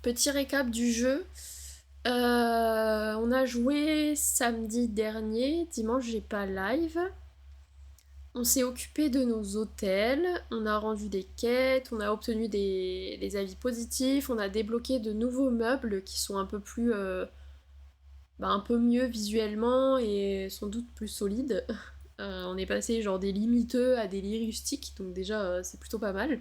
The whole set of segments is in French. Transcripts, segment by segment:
petit récap du jeu. On a joué samedi dernier, dimanche j'ai pas live. On s'est occupé de nos hôtels, on a rendu des quêtes, on a obtenu des avis positifs, on a débloqué de nouveaux meubles qui sont un peu plus... un peu mieux visuellement et sans doute plus solides. On est passé genre des limiteux à des lits rustiques, donc déjà c'est plutôt pas mal.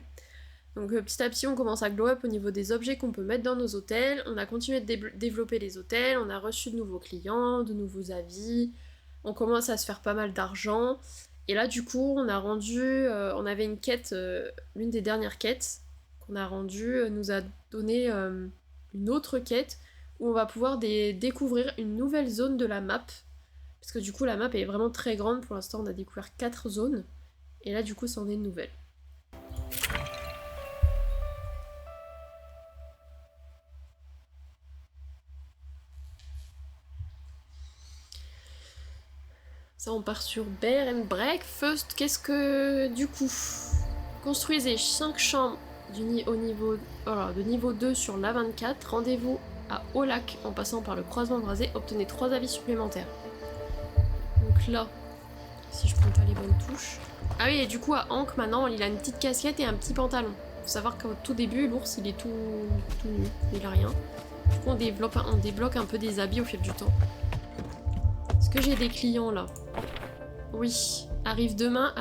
Donc petit à petit on commence à glow up au niveau des objets qu'on peut mettre dans nos hôtels, on a continué de développer les hôtels, on a reçu de nouveaux clients, de nouveaux avis, on commence à se faire pas mal d'argent, et là du coup on a rendu, on avait une quête, l'une des dernières quêtes qu'on a rendue nous a donné une autre quête où on va pouvoir découvrir une nouvelle zone de la map, parce que du coup la map est vraiment très grande, pour l'instant on a découvert 4 zones, et là du coup c'en est une nouvelle. Ça, on part sur Bear and Breakfast. Qu'est-ce que... Du coup, construisez 5 chambres de niveau 2 sur l'A24. Rendez-vous à Haut-Lac en passant par le croisement brasé. Obtenez 3 avis supplémentaires. Donc là, si je prends pas les bonnes touches... Ah oui, et du coup, à Hank, maintenant, il a une petite casquette et un petit pantalon. Faut savoir qu'au tout début, l'ours, il est tout nu. Il a rien. Du coup, on débloque un peu des habits au fil du temps. Est-ce que j'ai des clients, là ? Oui, arrive demain.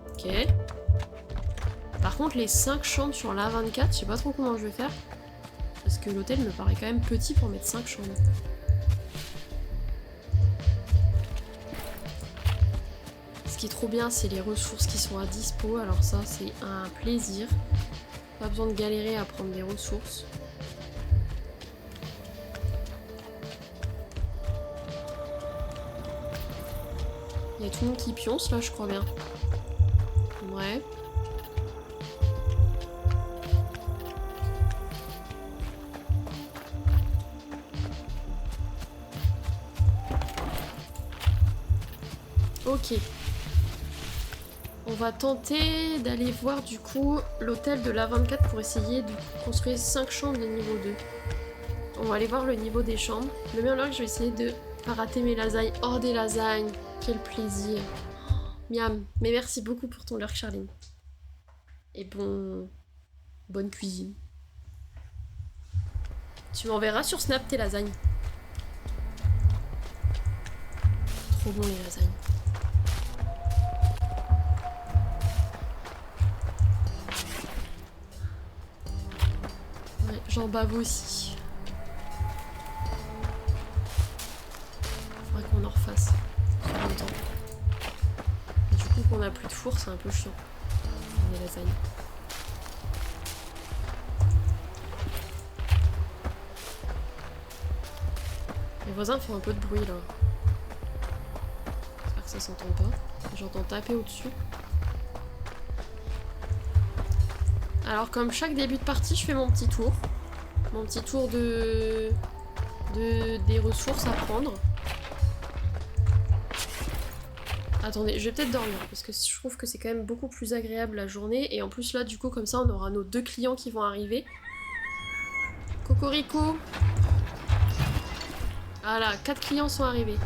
Ok. Par contre, les 5 chambres sur l'A24, je sais pas trop comment je vais faire. Parce que l'hôtel me paraît quand même petit pour mettre 5 chambres. Ce qui est trop bien, c'est les ressources qui sont à dispo. Alors ça, c'est un plaisir. Pas besoin de galérer à prendre des ressources. Il y a tout le monde qui pionce là, je crois bien. Ouais. Ok. On va tenter d'aller voir du coup l'hôtel de l'A24 pour essayer de construire 5 chambres de niveau 2. On va aller voir le niveau des chambres. Le mien là, je vais essayer de pas rater mes lasagnes. Oh, des lasagnes! Quel plaisir! Miam! Mais merci beaucoup pour ton lurk, Charline. Et bonne cuisine. Tu m'enverras sur Snap tes lasagnes. Trop bon les lasagnes. Ouais, j'en bave aussi. Faudrait qu'on en refasse. Sur le temps. Et du coup, qu'on a plus de four, c'est un peu chiant. Les lasagnes. Les voisins font un peu de bruit là. J'espère que ça s'entend pas. J'entends taper au-dessus. Alors comme chaque début de partie, je fais mon petit tour. Mon petit tour des ressources à prendre. Attendez, je vais peut-être dormir parce que je trouve que c'est quand même beaucoup plus agréable la journée. Et en plus là, du coup, comme ça, on aura nos 2 clients qui vont arriver. Cocorico. Voilà, 4 clients sont arrivés.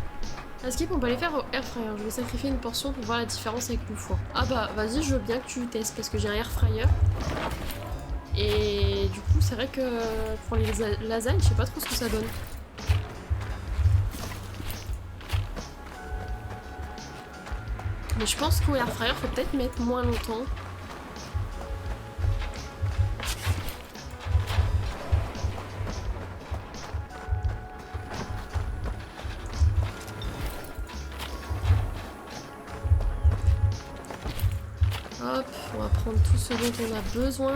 À skip, on peut les faire au air fryer. Je vais sacrifier une portion pour voir la différence avec le four. Ah bah, vas-y, je veux bien que tu testes parce que j'ai un air fryer. Et du coup, c'est vrai que pour les lasagnes, je sais pas trop ce que ça donne. Mais je pense qu'au air fryer, faut peut-être mettre moins longtemps. Hop, on va prendre tout ce dont on a besoin.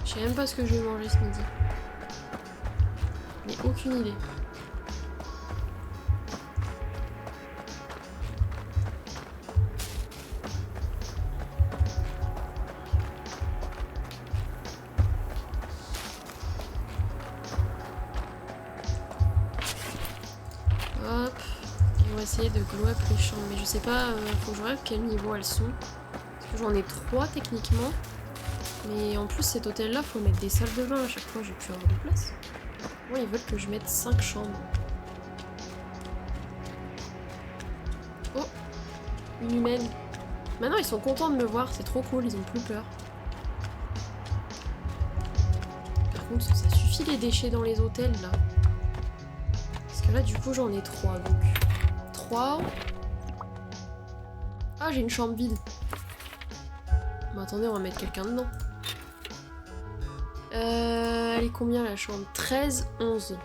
Je sais même pas ce que je vais manger ce midi. Mais aucune idée. Hop. essayer de glow up les chambres. Mais je sais pas, faut que je regarde quel niveau elles sont. Parce que j'en ai 3 techniquement. Mais en plus cet hôtel là, faut mettre des salles de bain à chaque fois, j'ai plus avoir de place. Moi ils veulent que je mette 5 chambres. Oh, une humaine. Maintenant ils sont contents de me voir, c'est trop cool, ils ont plus peur. Par contre ça suffit les déchets dans les hôtels là. Parce que là du coup j'en ai 3 donc. 3. Ah j'ai une chambre vide. Bon attendez, on va mettre quelqu'un dedans. Elle est combien la chambre? 13, 11.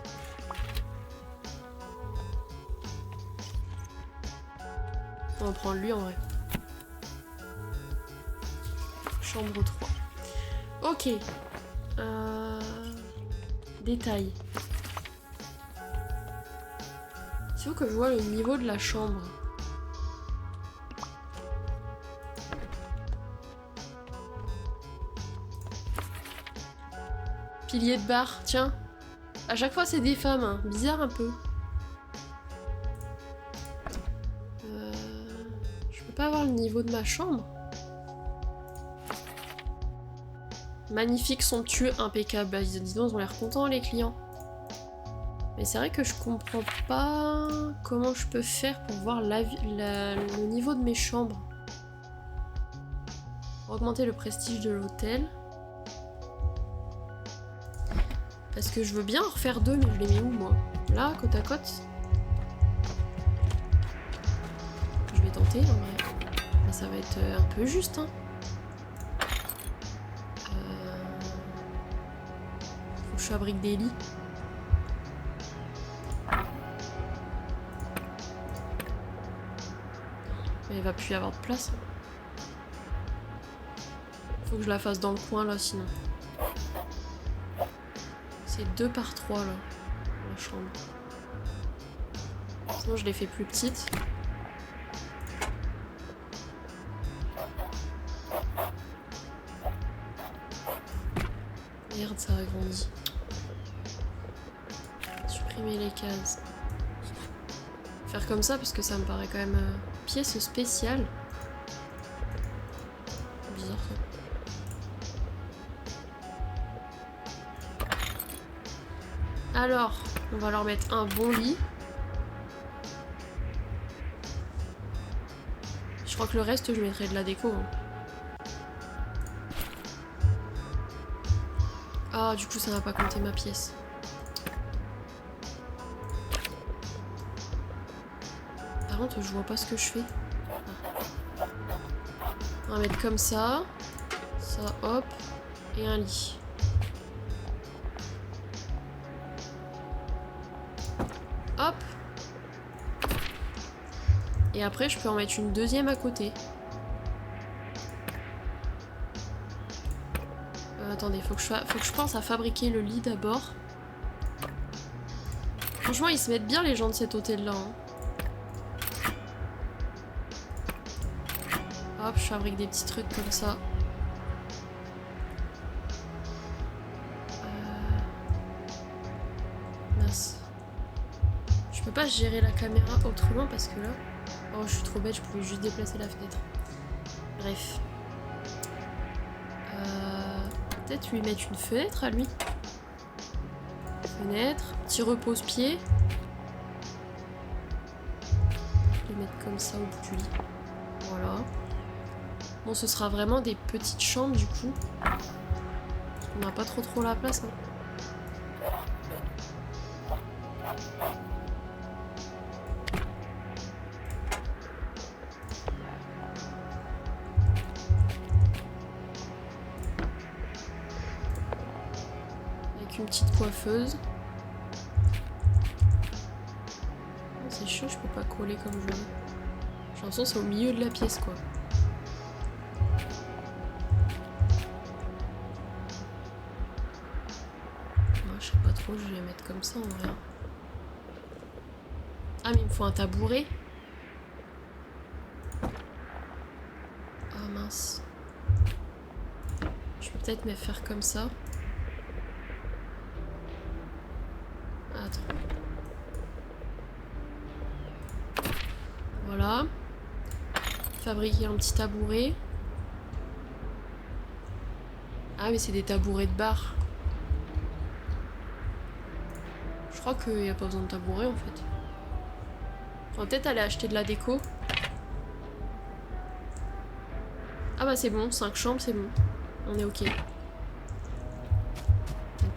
On va prendre lui en vrai. Chambre 3. Ok. Détail. Il faut que je vois le niveau de la chambre. Pilier de bar, tiens. À chaque fois c'est des femmes, hein. Bizarre un peu. Je peux pas avoir le niveau de ma chambre. Magnifique, somptueux, impeccable. Bah, dis donc, ils ont l'air contents les clients. Mais c'est vrai que je comprends pas comment je peux faire pour voir le niveau de mes chambres. Augmenter le prestige de l'hôtel. Parce que je veux bien en refaire 2, mais je les mets où moi? Là, côte à côte. Je vais tenter en vrai. Mais ça va être un peu juste, hein. Faut que je fabrique des lits. Mais il va plus y avoir de place. Faut que je la fasse dans le coin là sinon. C'est 2 par 3 là, la chambre. Sinon je l'ai fait plus petite. Merde, ça agrandit. Supprimer les cases. Faire comme ça parce que ça me paraît quand même pièce spéciale. Bizarre ça. Alors, on va leur mettre un bon lit. Je crois que le reste, je mettrai de la déco. Hein. Ah, du coup, ça n'a pas compté ma pièce. Par contre, je vois pas ce que je fais. Ah. On va mettre comme ça. Ça, hop. Et un lit. Hop. Et après, je peux en mettre une deuxième à côté. Attendez, faut que je pense à fabriquer le lit d'abord. Franchement, ils se mettent bien les gens de cet hôtel-là. Hein. Hop, je fabrique des petits trucs comme ça. Mince. Je peux pas gérer la caméra autrement parce que là... Oh, je suis trop bête, je pouvais juste déplacer la fenêtre. Bref. Peut-être lui mettre une fenêtre à lui. Fenêtre, petit repose-pied. Je vais le mettre comme ça au bout du lit. Voilà. Bon, ce sera vraiment des petites chambres du coup. On n'a pas trop la place. Hein. Une petite coiffeuse. C'est chaud, je peux pas coller comme je veux. J'ai l'impression que c'est au milieu de la pièce quoi. Moi, je sais pas trop, je vais les mettre comme ça en vrai. Ah mais il me faut un tabouret. Ah mince. Je peux peut-être me faire comme ça. fabriquer un petit tabouret. Ah mais c'est des tabourets de bar. Je crois qu'il n'y a pas besoin de tabouret en fait. On va peut-être aller acheter de la déco. Ah bah c'est bon, 5 chambres c'est bon. On est ok. Donc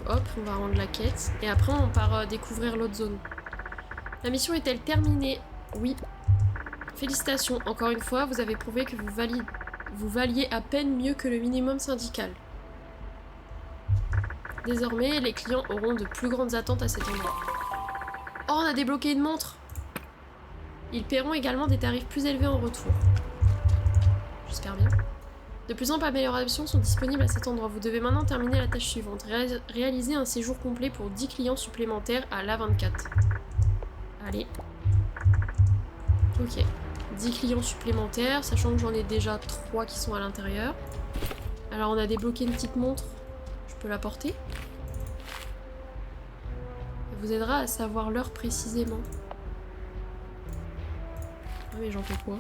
hop, on va rendre la quête. Et après on part découvrir l'autre zone. La mission est-elle terminée? Oui. Félicitations, encore une fois, vous avez prouvé que vous valiez à peine mieux que le minimum syndical. Désormais, les clients auront de plus grandes attentes à cet endroit. Oh, on a débloqué une montre! Ils paieront également des tarifs plus élevés en retour. J'espère bien. De plus amples améliorations sont disponibles à cet endroit. Vous devez maintenant terminer la tâche suivante. Réaliser un séjour complet pour 10 clients supplémentaires à l'A24. Allez. Ok. 10 clients supplémentaires, sachant que j'en ai déjà 3 qui sont à l'intérieur. Alors on a débloqué une petite montre. Je peux la porter? Elle vous aidera à savoir l'heure précisément. Ah mais j'en fais quoi?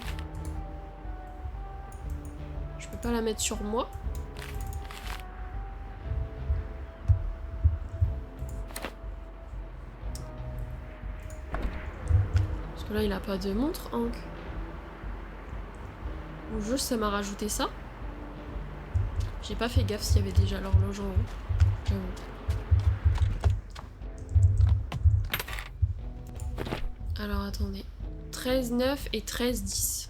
Je peux pas la mettre sur moi? Parce que là il a pas de montre, Hank. Ou juste ça m'a rajouté ça. J'ai pas fait gaffe s'il y avait déjà l'horloge en haut. J'avoue. Alors attendez. 13,9 et 13,10.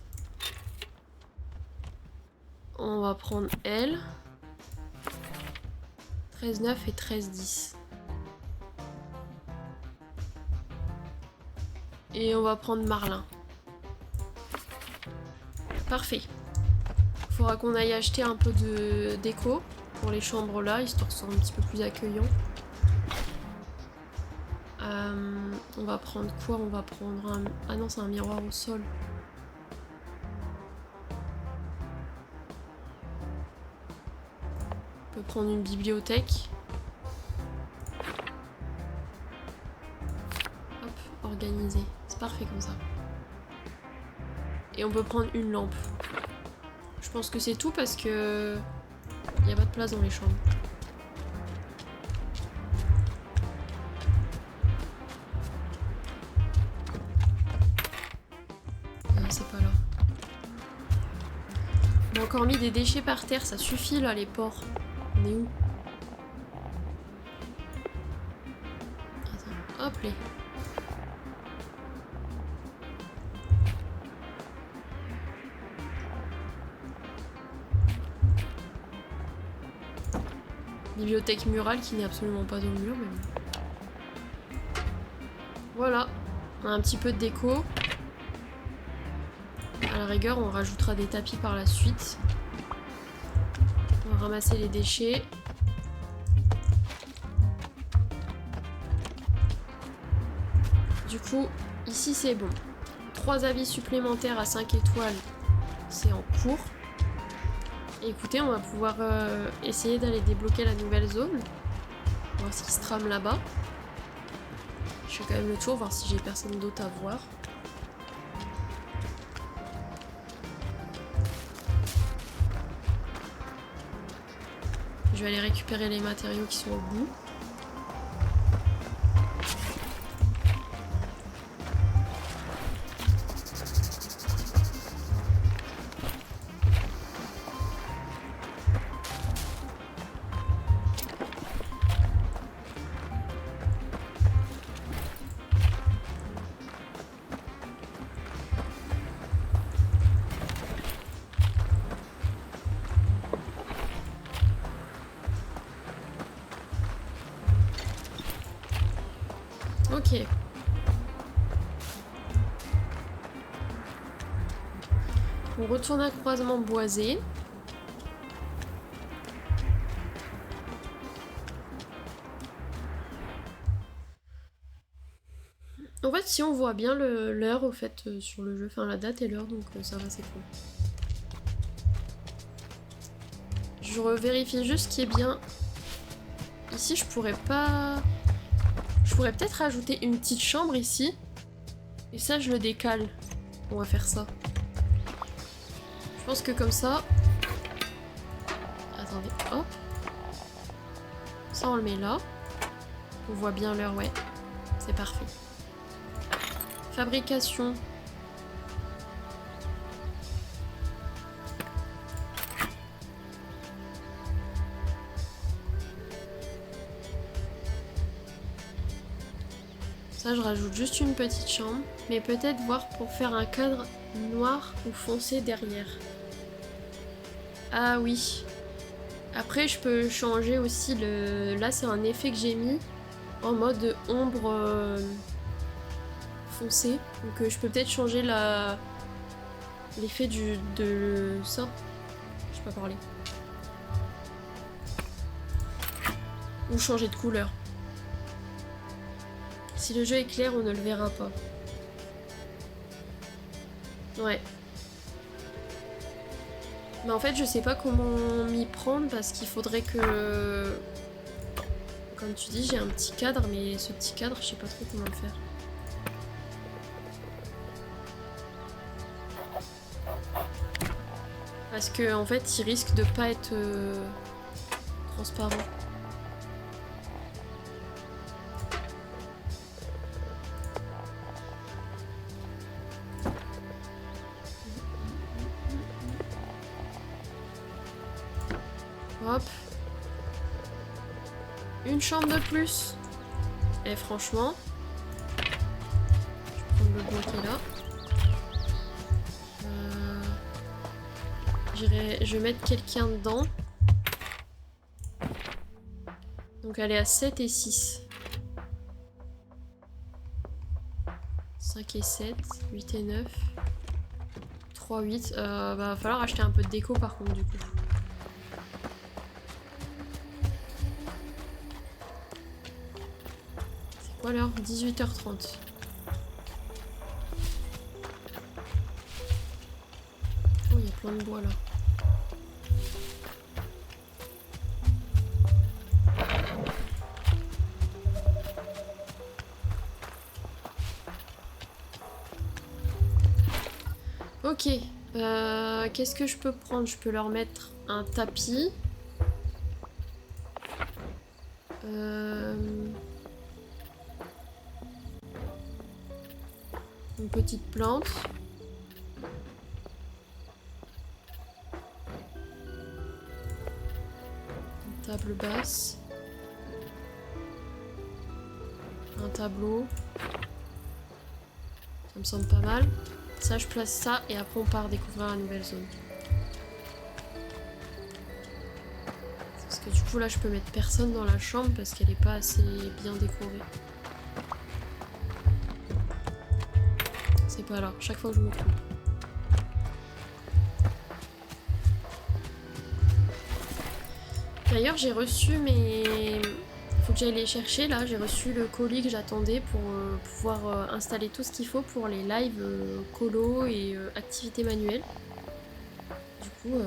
On va prendre elle. 13,9 et 13,10. Et on va prendre Marlin. Parfait. Faudra qu'on aille acheter un peu de déco pour les chambres là, histoire que ce soit un petit peu plus accueillant. On va prendre quoi? On va prendre un... Ah non, c'est un miroir au sol. On peut prendre une bibliothèque. Hop, organiser. C'est parfait comme ça. Et on peut prendre une lampe. Je pense que c'est tout parce que il n'y a pas de place dans les chambres. C'est pas là. On a encore mis des déchets par terre, ça suffit là les porcs. On est où? Attends, hop les. Bibliothèque murale qui n'est absolument pas au mur même. Voilà, on a un petit peu de déco. À la rigueur, on rajoutera des tapis par la suite. On va ramasser les déchets. Du coup, ici c'est bon. 3 avis supplémentaires à 5 étoiles, c'est en cours. Et écoutez, on va pouvoir essayer d'aller débloquer la nouvelle zone. Voir ce qui se trame là-bas. Je fais quand même le tour, voir si j'ai personne d'autre à voir. Je vais aller récupérer les matériaux qui sont au bout. Ok. On retourne à croisement boisé. En fait, si on voit bien l'heure au fait sur le jeu, enfin la date et l'heure, donc ça va, c'est cool. Je revérifie juste ce qui est bien. Ici, je pourrais pas... Je pourrais peut-être rajouter une petite chambre ici. Et ça, je le décale. On va faire ça. pense que comme ça... Attendez, hop. Ça on le met là. On voit bien l'heure, ouais. C'est parfait. Fabrication. Ça, je rajoute juste une petite chambre. Mais peut-être voir pour faire un cadre noir ou foncé derrière. Ah oui. Après, je peux changer aussi le... Là, c'est un effet que j'ai mis en mode ombre foncé. Donc, je peux peut-être changer l'effet de ça. Je sais pas parler. Ou changer de couleur. Si le jeu est clair, on ne le verra pas. Ouais. Mais en fait, je sais pas comment m'y prendre parce qu'il faudrait que... Comme tu dis, j'ai un petit cadre, mais ce petit cadre, je sais pas trop comment le faire. Parce que en fait, il risque de pas être transparent. Hop. Une chambre de plus. Et franchement, je vais prendre le bois qui est là. Je vais mettre quelqu'un dedans. Donc elle est à 7 et 6. 5 et 7, 8 et 9. 3, 8. Va falloir acheter un peu de déco par contre du coup. C'est quoi l'heure? 18h30. Oh, il y a plein de bois là. Ok, qu'est-ce que je peux prendre? Je peux leur mettre un tapis. Une petite plante. Une table basse. Un tableau. Ça me semble pas mal. Ça, je place ça et après on part découvrir la nouvelle zone. Parce que du coup là je peux mettre personne dans la chambre parce qu'elle est pas assez bien décorée. C'est pas là, chaque fois que je me trompe. D'ailleurs j'ai reçu mes... Faut que j'aille les chercher là, j'ai reçu le colis que j'attendais pour pouvoir installer tout ce qu'il faut pour les lives colo et activités manuelles. Du coup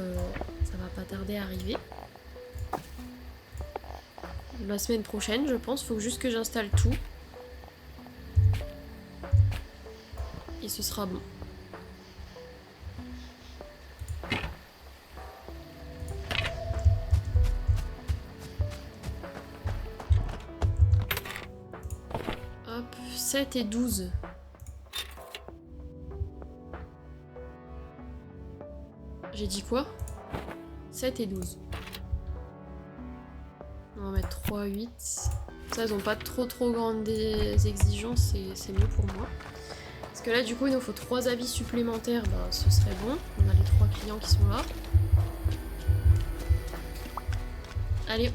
ça va pas tarder à arriver. La semaine prochaine je pense, faut juste que j'installe tout. Et ce sera bon. Hop, 7 et 12. J'ai dit quoi? 7 et 12. On va mettre 3, 8. Ça, ils ont pas trop grandes exigences, c'est mieux pour moi. Parce que là, du coup, il nous faut 3 avis supplémentaires, bah, ce serait bon. On a les 3 clients qui sont là. Allez,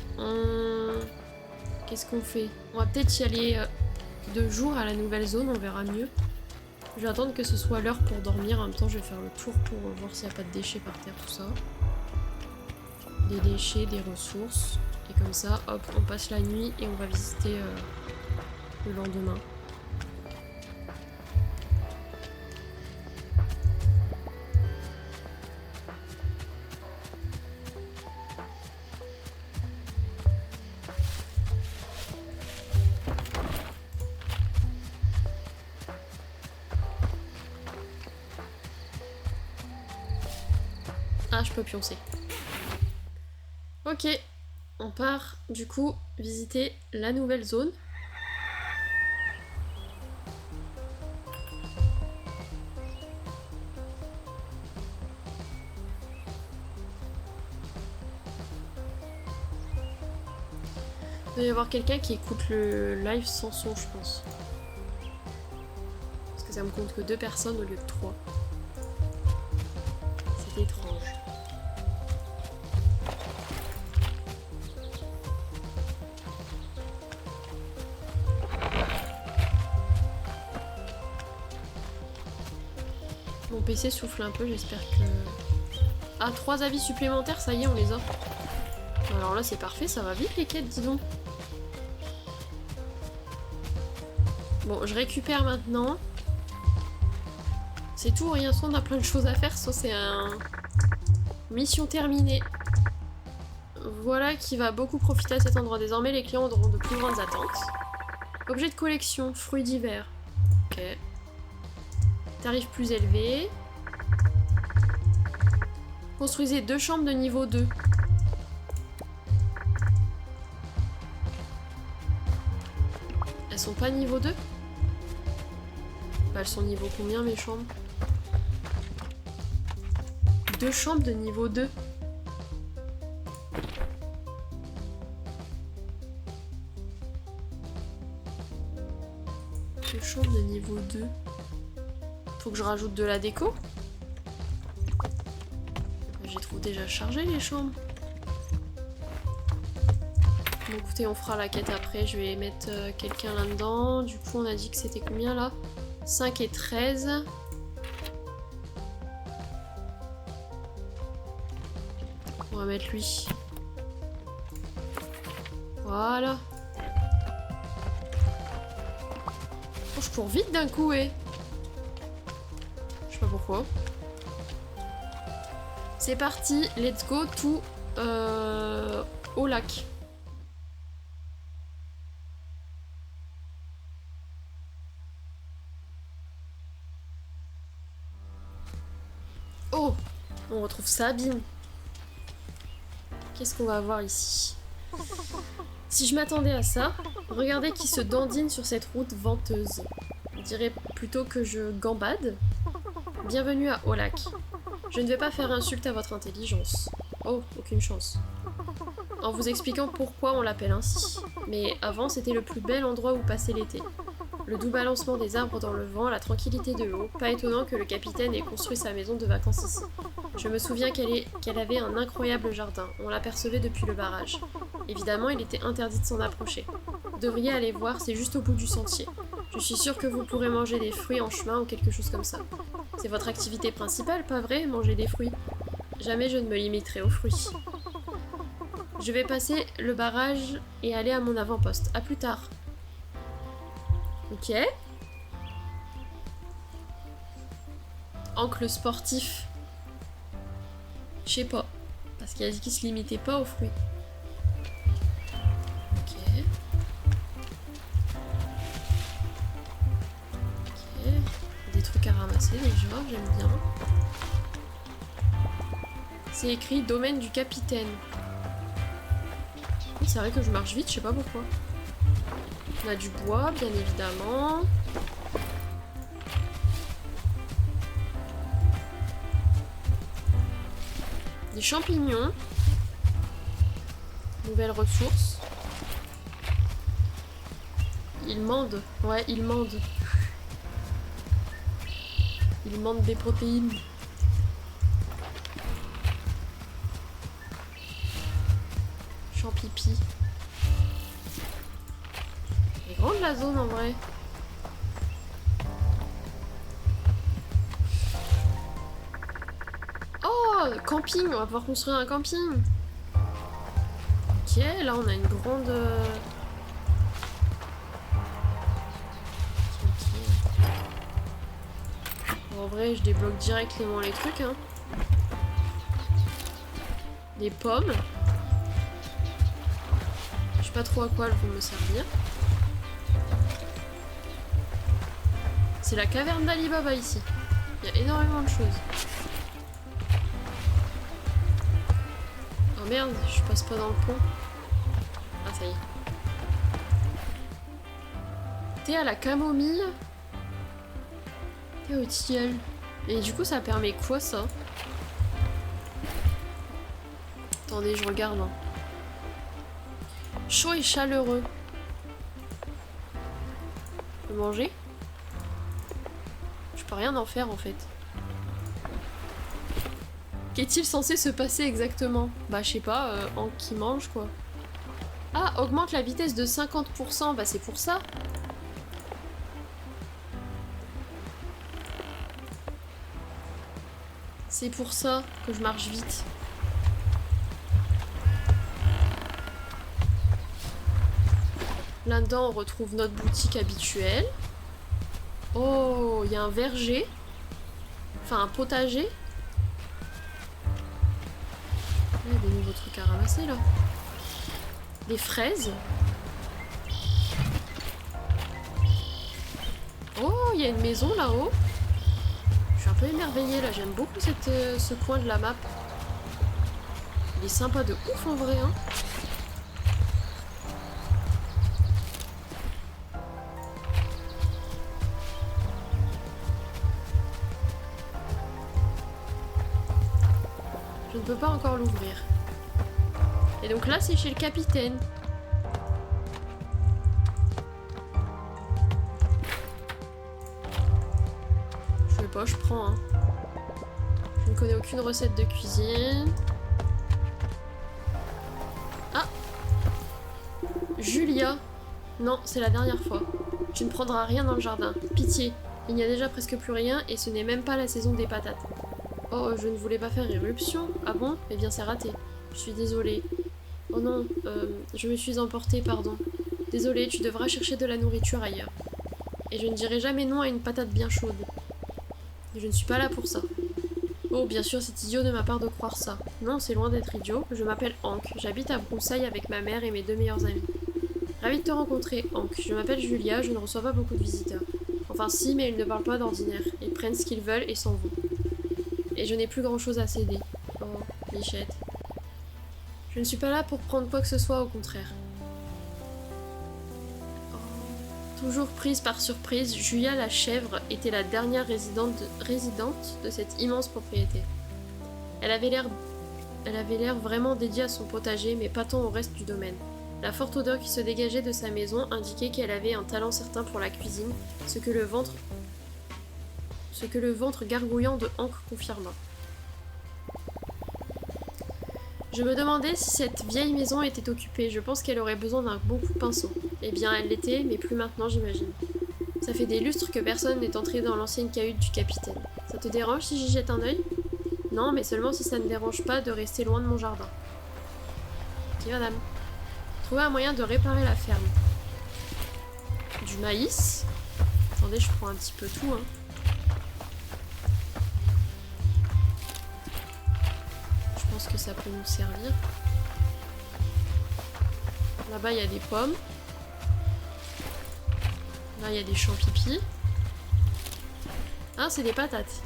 qu'est-ce qu'on fait? On va peut-être y aller 2 jours à la nouvelle zone, on verra mieux. Je vais attendre que ce soit l'heure pour dormir. En même temps, je vais faire le tour pour voir s'il n'y a pas de déchets par terre, tout ça. Des déchets, des ressources. Et comme ça, hop, on passe la nuit et on va visiter le lendemain. Ah, je peux pioncer. Ok, on part du coup visiter la nouvelle zone. Il doit y avoir quelqu'un qui écoute le live sans son, je pense. Parce que ça me compte que 2 personnes au lieu de 3. C'est étrange. Mon PC souffle un peu, j'espère que... Ah, 3 avis supplémentaires, ça y est, on les a. Alors là, c'est parfait, ça va vite les quêtes, dis donc. Bon, je récupère maintenant. C'est tout, rien, soit on a plein de choses à faire, soit c'est un... Mission terminée. Voilà qui va beaucoup profiter à cet endroit. Désormais, les clients auront de plus grandes attentes. Objet de collection, fruits d'hiver. Ok. Tarif plus élevé. Construisez 2 chambres de niveau 2. Elles sont pas niveau 2 ? Bah, elles sont niveau combien mes chambres ? 2 chambres de niveau 2. Deux chambres de niveau 2. Faut que je rajoute de la déco ? J'ai trop déjà chargé les chambres. Bon, écoutez, on fera la quête après. Je vais mettre quelqu'un là-dedans. Du coup, on a dit que c'était combien là ? 5 et 13. On va mettre lui. Voilà. Oh, je cours vite d'un coup, eh. Je sais pas pourquoi. C'est parti, let's go to au lac. Oh, on retrouve Sabine. Qu'est-ce qu'on va avoir ici? Si je m'attendais à ça, regardez qui se dandine sur cette route venteuse. On dirait plutôt que je gambade. Bienvenue à Olac. Je ne vais pas faire insulte à votre intelligence. Oh, aucune chance. En vous expliquant pourquoi on l'appelle ainsi. Mais avant, c'était le plus bel endroit où passer l'été. Le doux balancement des arbres dans le vent, la tranquillité de l'eau. Pas étonnant que le capitaine ait construit sa maison de vacances ici. Je me souviens qu'elle avait un incroyable jardin. On l'apercevait depuis le barrage. Évidemment, il était interdit de s'en approcher. Vous devriez aller voir, c'est juste au bout du sentier. Je suis sûre que vous pourrez manger des fruits en chemin ou quelque chose comme ça. C'est votre activité principale, pas vrai, manger des fruits? Jamais je ne me limiterai aux fruits. Je vais passer le barrage et aller à mon avant-poste. À plus tard. Ok. Oncle sportif. Je sais pas. Parce qu'il a dit qu'il se limitait pas aux fruits. Ok. Ok. Des trucs à ramasser déjà, j'aime bien. C'est écrit domaine du capitaine. Oui, c'est vrai que je marche vite, je sais pas pourquoi. On a du bois, bien évidemment. Des champignons. Nouvelles ressources. Il mande. Ouais, il mande. Il mande des protéines. Champipi. Elle est grande la zone en vrai. Oh, camping, on va pouvoir construire un camping. Ok, là on a une grande... Bon, en vrai, je débloque directement les trucs. Hein. Des pommes. Je sais pas trop à quoi elles vont me servir. C'est la caverne d'Ali Baba ici. Il y a énormément de choses. Oh merde, je passe pas dans le pont. Ah ça y est. Thé à la camomille. Thé au tilleul. Et du coup ça permet quoi ça? Attendez, je regarde. Hein. Chaud et chaleureux. Je peux manger? Je peux rien en faire en fait. Qu'est-il censé se passer exactement? Bah je sais pas, en qui mange quoi. Ah, augmente la vitesse de 50%, bah c'est pour ça. C'est pour ça que je marche vite. Là-dedans, on retrouve notre boutique habituelle. Oh, il y a un verger. Enfin, un potager. Il y a des nouveaux trucs à ramasser, là. Des fraises. Oh, il y a une maison, là-haut. Je suis un peu émerveillée, là. J'aime beaucoup ce coin de la map. Il est sympa de ouf, en vrai, hein. Je ne peux pas encore l'ouvrir. Et donc là, c'est chez le capitaine. Je sais pas, je prends. Hein. Je ne connais aucune recette de cuisine. Ah! Julia! Non, c'est la dernière fois. Tu ne prendras rien dans le jardin. Pitié, il n'y a déjà presque plus rien et ce n'est même pas la saison des patates. Oh, je ne voulais pas faire éruption. Ah bon? Eh bien, c'est raté. Je suis désolée. Oh non, je me suis emportée, pardon. Désolée, tu devras chercher de la nourriture ailleurs. Et je ne dirai jamais non à une patate bien chaude. Je ne suis pas là pour ça. Oh, bien sûr, c'est idiot de ma part de croire ça. Non, c'est loin d'être idiot. Je m'appelle Hank. J'habite à Broussailles avec ma mère et mes 2 meilleurs amis. Ravi de te rencontrer, Hank. Je m'appelle Julia, je ne reçois pas beaucoup de visiteurs. Enfin si, mais ils ne parlent pas d'ordinaire. Ils prennent ce qu'ils veulent et s'en vont. Et je n'ai plus grand chose à céder. Oh, Michette. Je ne suis pas là pour prendre quoi que ce soit, au contraire. Oh. Toujours prise par surprise, Julia la chèvre était la dernière résidente de cette immense propriété. Elle avait l'air vraiment dédiée à son potager, mais pas tant au reste du domaine. La forte odeur qui se dégageait de sa maison indiquait qu'elle avait un talent certain pour la cuisine, ce que le ventre gargouillant de Hank confirma. Je me demandais si cette vieille maison était occupée. Je pense qu'elle aurait besoin d'un bon coup de pinceau. Eh bien, elle l'était, mais plus maintenant, j'imagine. Ça fait des lustres que personne n'est entré dans l'ancienne cahute du capitaine. Ça te dérange si j'y jette un œil? Non, mais seulement si ça ne dérange pas de rester loin de mon jardin. Ok, madame. Trouver un moyen de réparer la ferme. Du maïs. Attendez, je prends un petit peu tout, hein. Je pense que ça peut nous servir. Là-bas, il y a des pommes. Là, il y a des champs-pipi. Ah, c'est des patates.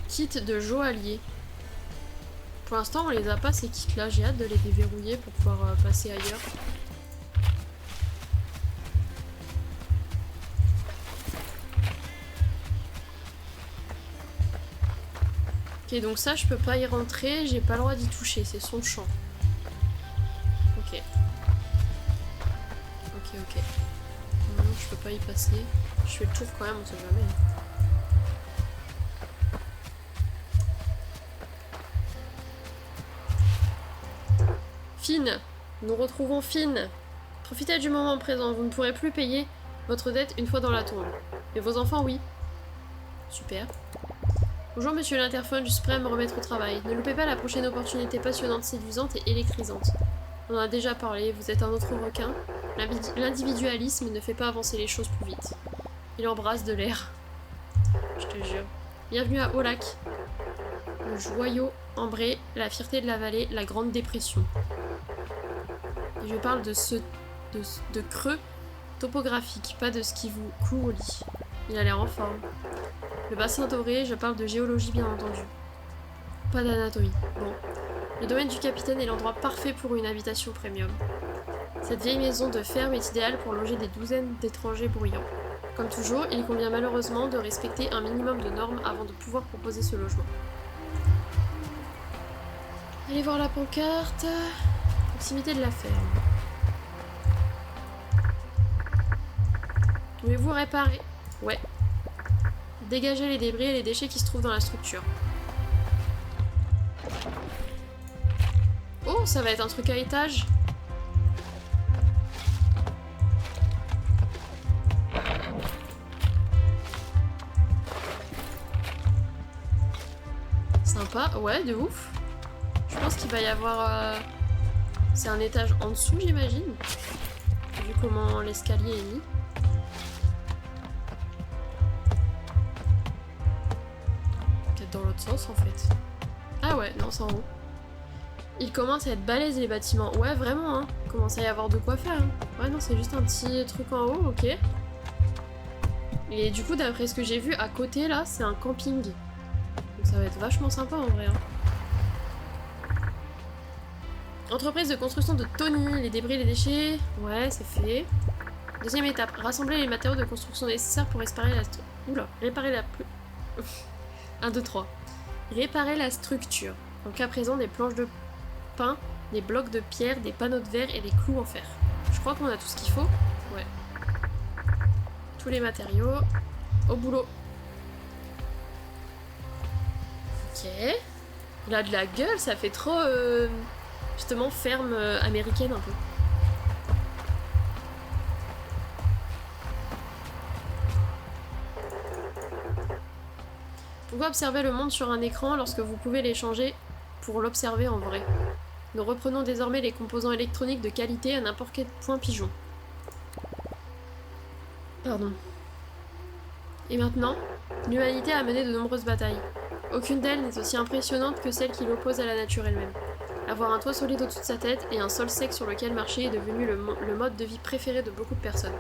Kit de joaillier. Pour l'instant, on les a pas, ces kits-là. J'ai hâte de les déverrouiller pour pouvoir passer ailleurs. Ok, donc ça, je peux pas y rentrer, j'ai pas le droit d'y toucher, c'est son champ. Ok. Ok. Non, je peux pas y passer. Je fais le tour quand même, on sait jamais. Finn, nous retrouvons Finn. Profitez du moment présent, vous ne pourrez plus payer votre dette une fois dans la tombe. Mais vos enfants, oui. Super. Bonjour monsieur l'interphone, je suis prêt à me remettre au travail. Ne loupez pas la prochaine opportunité passionnante, séduisante et électrisante. On en a déjà parlé, vous êtes un autre requin. L'individualisme ne fait pas avancer les choses plus vite. Il embrasse de l'air. Je te jure. Bienvenue à Haut-Lac. Le joyau ambré, la fierté de la vallée, la grande dépression. Et je parle de creux topographique, pas de ce qui vous cloue au lit. Il a l'air en forme. Le bassin doré, je parle de géologie bien entendu. Pas d'anatomie. Bon. Le domaine du capitaine est l'endroit parfait pour une habitation premium. Cette vieille maison de ferme est idéale pour loger des douzaines d'étrangers bruyants. Comme toujours, il convient malheureusement de respecter un minimum de normes avant de pouvoir proposer ce logement. Allez voir la pancarte. Proximité de la ferme. Pouvez-vous réparer? Ouais. Dégager les débris et les déchets qui se trouvent dans la structure. Oh, ça va être un truc à étage. Sympa, ouais, de ouf. Je pense qu'il va y avoir... C'est un étage en dessous, j'imagine. Vu comment l'escalier est mis. Peut-être dans l'autre sens, en fait. Ah ouais, non, c'est en haut. Il commence à être balèze, les bâtiments. Ouais, vraiment, hein. Il commence à y avoir de quoi faire. Hein. Ouais, non, c'est juste un petit truc en haut, ok. Et du coup, d'après ce que j'ai vu, à côté, là, c'est un camping. Donc ça va être vachement sympa, en vrai. Hein. Entreprise de construction de Tony, les débris, les déchets. Ouais, c'est fait. Deuxième étape, rassembler les matériaux de construction nécessaires pour réparer la... réparer la... 1, 2, 3. Réparer la structure. En cas présent, des planches de pain, des blocs de pierre, des panneaux de verre et des clous en fer. Je crois qu'on a tout ce qu'il faut. Ouais. Tous les matériaux. Au boulot. Ok. Il a de la gueule, ça fait trop... justement, ferme américaine un peu. Pourquoi observer le monde sur un écran lorsque vous pouvez l'échanger pour l'observer en vrai? Nous reprenons désormais les composants électroniques de qualité à n'importe quel point pigeon. Pardon. Et maintenant, l'humanité a mené de nombreuses batailles. Aucune d'elles n'est aussi impressionnante que celle qui l'oppose à la nature elle-même. Avoir un toit solide au-dessus de sa tête et un sol sec sur lequel marcher est devenu le mode de vie préféré de beaucoup de personnes.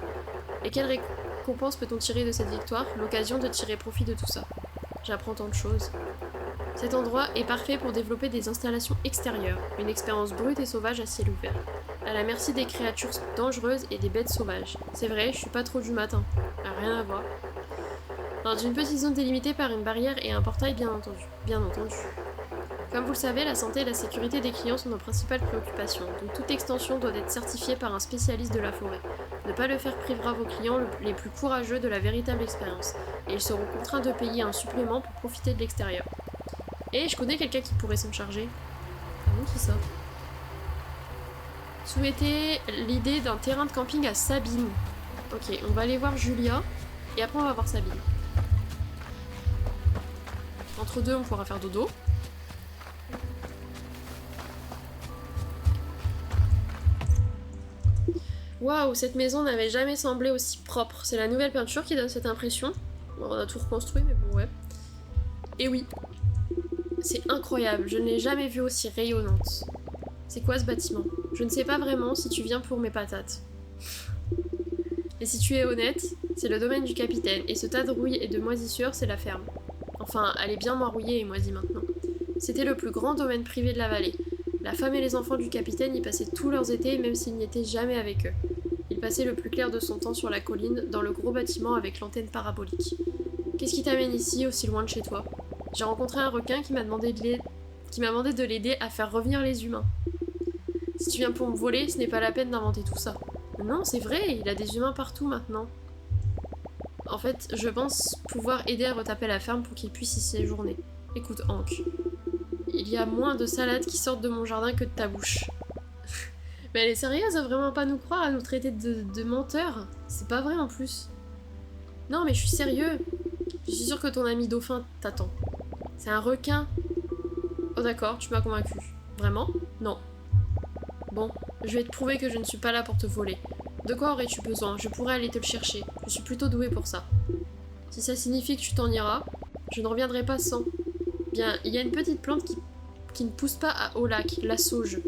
Et quelle récompense peut-on tirer de cette victoire? L'occasion de tirer profit de tout ça. J'apprends tant de choses. Cet endroit est parfait pour développer des installations extérieures, une expérience brute et sauvage à ciel ouvert, à la merci des créatures dangereuses et des bêtes sauvages. C'est vrai, je suis pas trop du matin. Rien à voir. Dans une petite zone délimitée par une barrière et un portail, bien entendu. Bien entendu. Comme vous le savez, la santé et la sécurité des clients sont nos principales préoccupations, donc toute extension doit être certifiée par un spécialiste de la forêt. Ne pas le faire privera vos clients les plus courageux de la véritable expérience, et ils seront contraints de payer un supplément pour profiter de l'extérieur. Et je connais quelqu'un qui pourrait s'en charger. Ah bon, qui ça? Souhaitez l'idée d'un terrain de camping à Sabine. Ok, on va aller voir Julia, et après on va voir Sabine. Entre deux, on pourra faire dodo. Waouh, cette maison n'avait jamais semblé aussi propre. C'est la nouvelle peinture qui donne cette impression. Bon, on a tout reconstruit, mais bon, ouais. Et oui. C'est incroyable, je ne l'ai jamais vue aussi rayonnante. C'est quoi ce bâtiment? Je ne sais pas vraiment si tu viens pour mes patates. Et si tu es honnête, c'est le domaine du capitaine, et ce tas de rouille et de moisissures, c'est la ferme. Enfin, elle est bien moins rouillée et moisie maintenant. C'était le plus grand domaine privé de la vallée. La femme et les enfants du capitaine y passaient tous leurs étés, même s'il n'y était jamais avec eux. Il passait le plus clair de son temps sur la colline, dans le gros bâtiment avec l'antenne parabolique. Qu'est-ce qui t'amène ici, aussi loin de chez toi? J'ai rencontré un requin qui m'a demandé de l'aider à faire revenir les humains. Si tu viens pour me voler, ce n'est pas la peine d'inventer tout ça. Non, c'est vrai, il a des humains partout maintenant. En fait, je pense pouvoir aider à retaper la ferme pour qu'il puisse y séjourner. Écoute, Hank. Il y a moins de salades qui sortent de mon jardin que de ta bouche. Mais elle est sérieuse à vraiment pas nous croire, à nous traiter de menteurs? C'est pas vrai en plus. Non mais je suis sérieux. Je suis sûre que ton ami dauphin t'attend. C'est un requin. Oh d'accord, tu m'as convaincu. Vraiment? Non. Bon, je vais te prouver que je ne suis pas là pour te voler. De quoi aurais-tu besoin? Je pourrais aller te le chercher. Je suis plutôt douée pour ça. Si ça signifie que tu t'en iras, je ne reviendrai pas sans. Bien, il y a une petite plante qui ne pousse pas au lac, la sauge.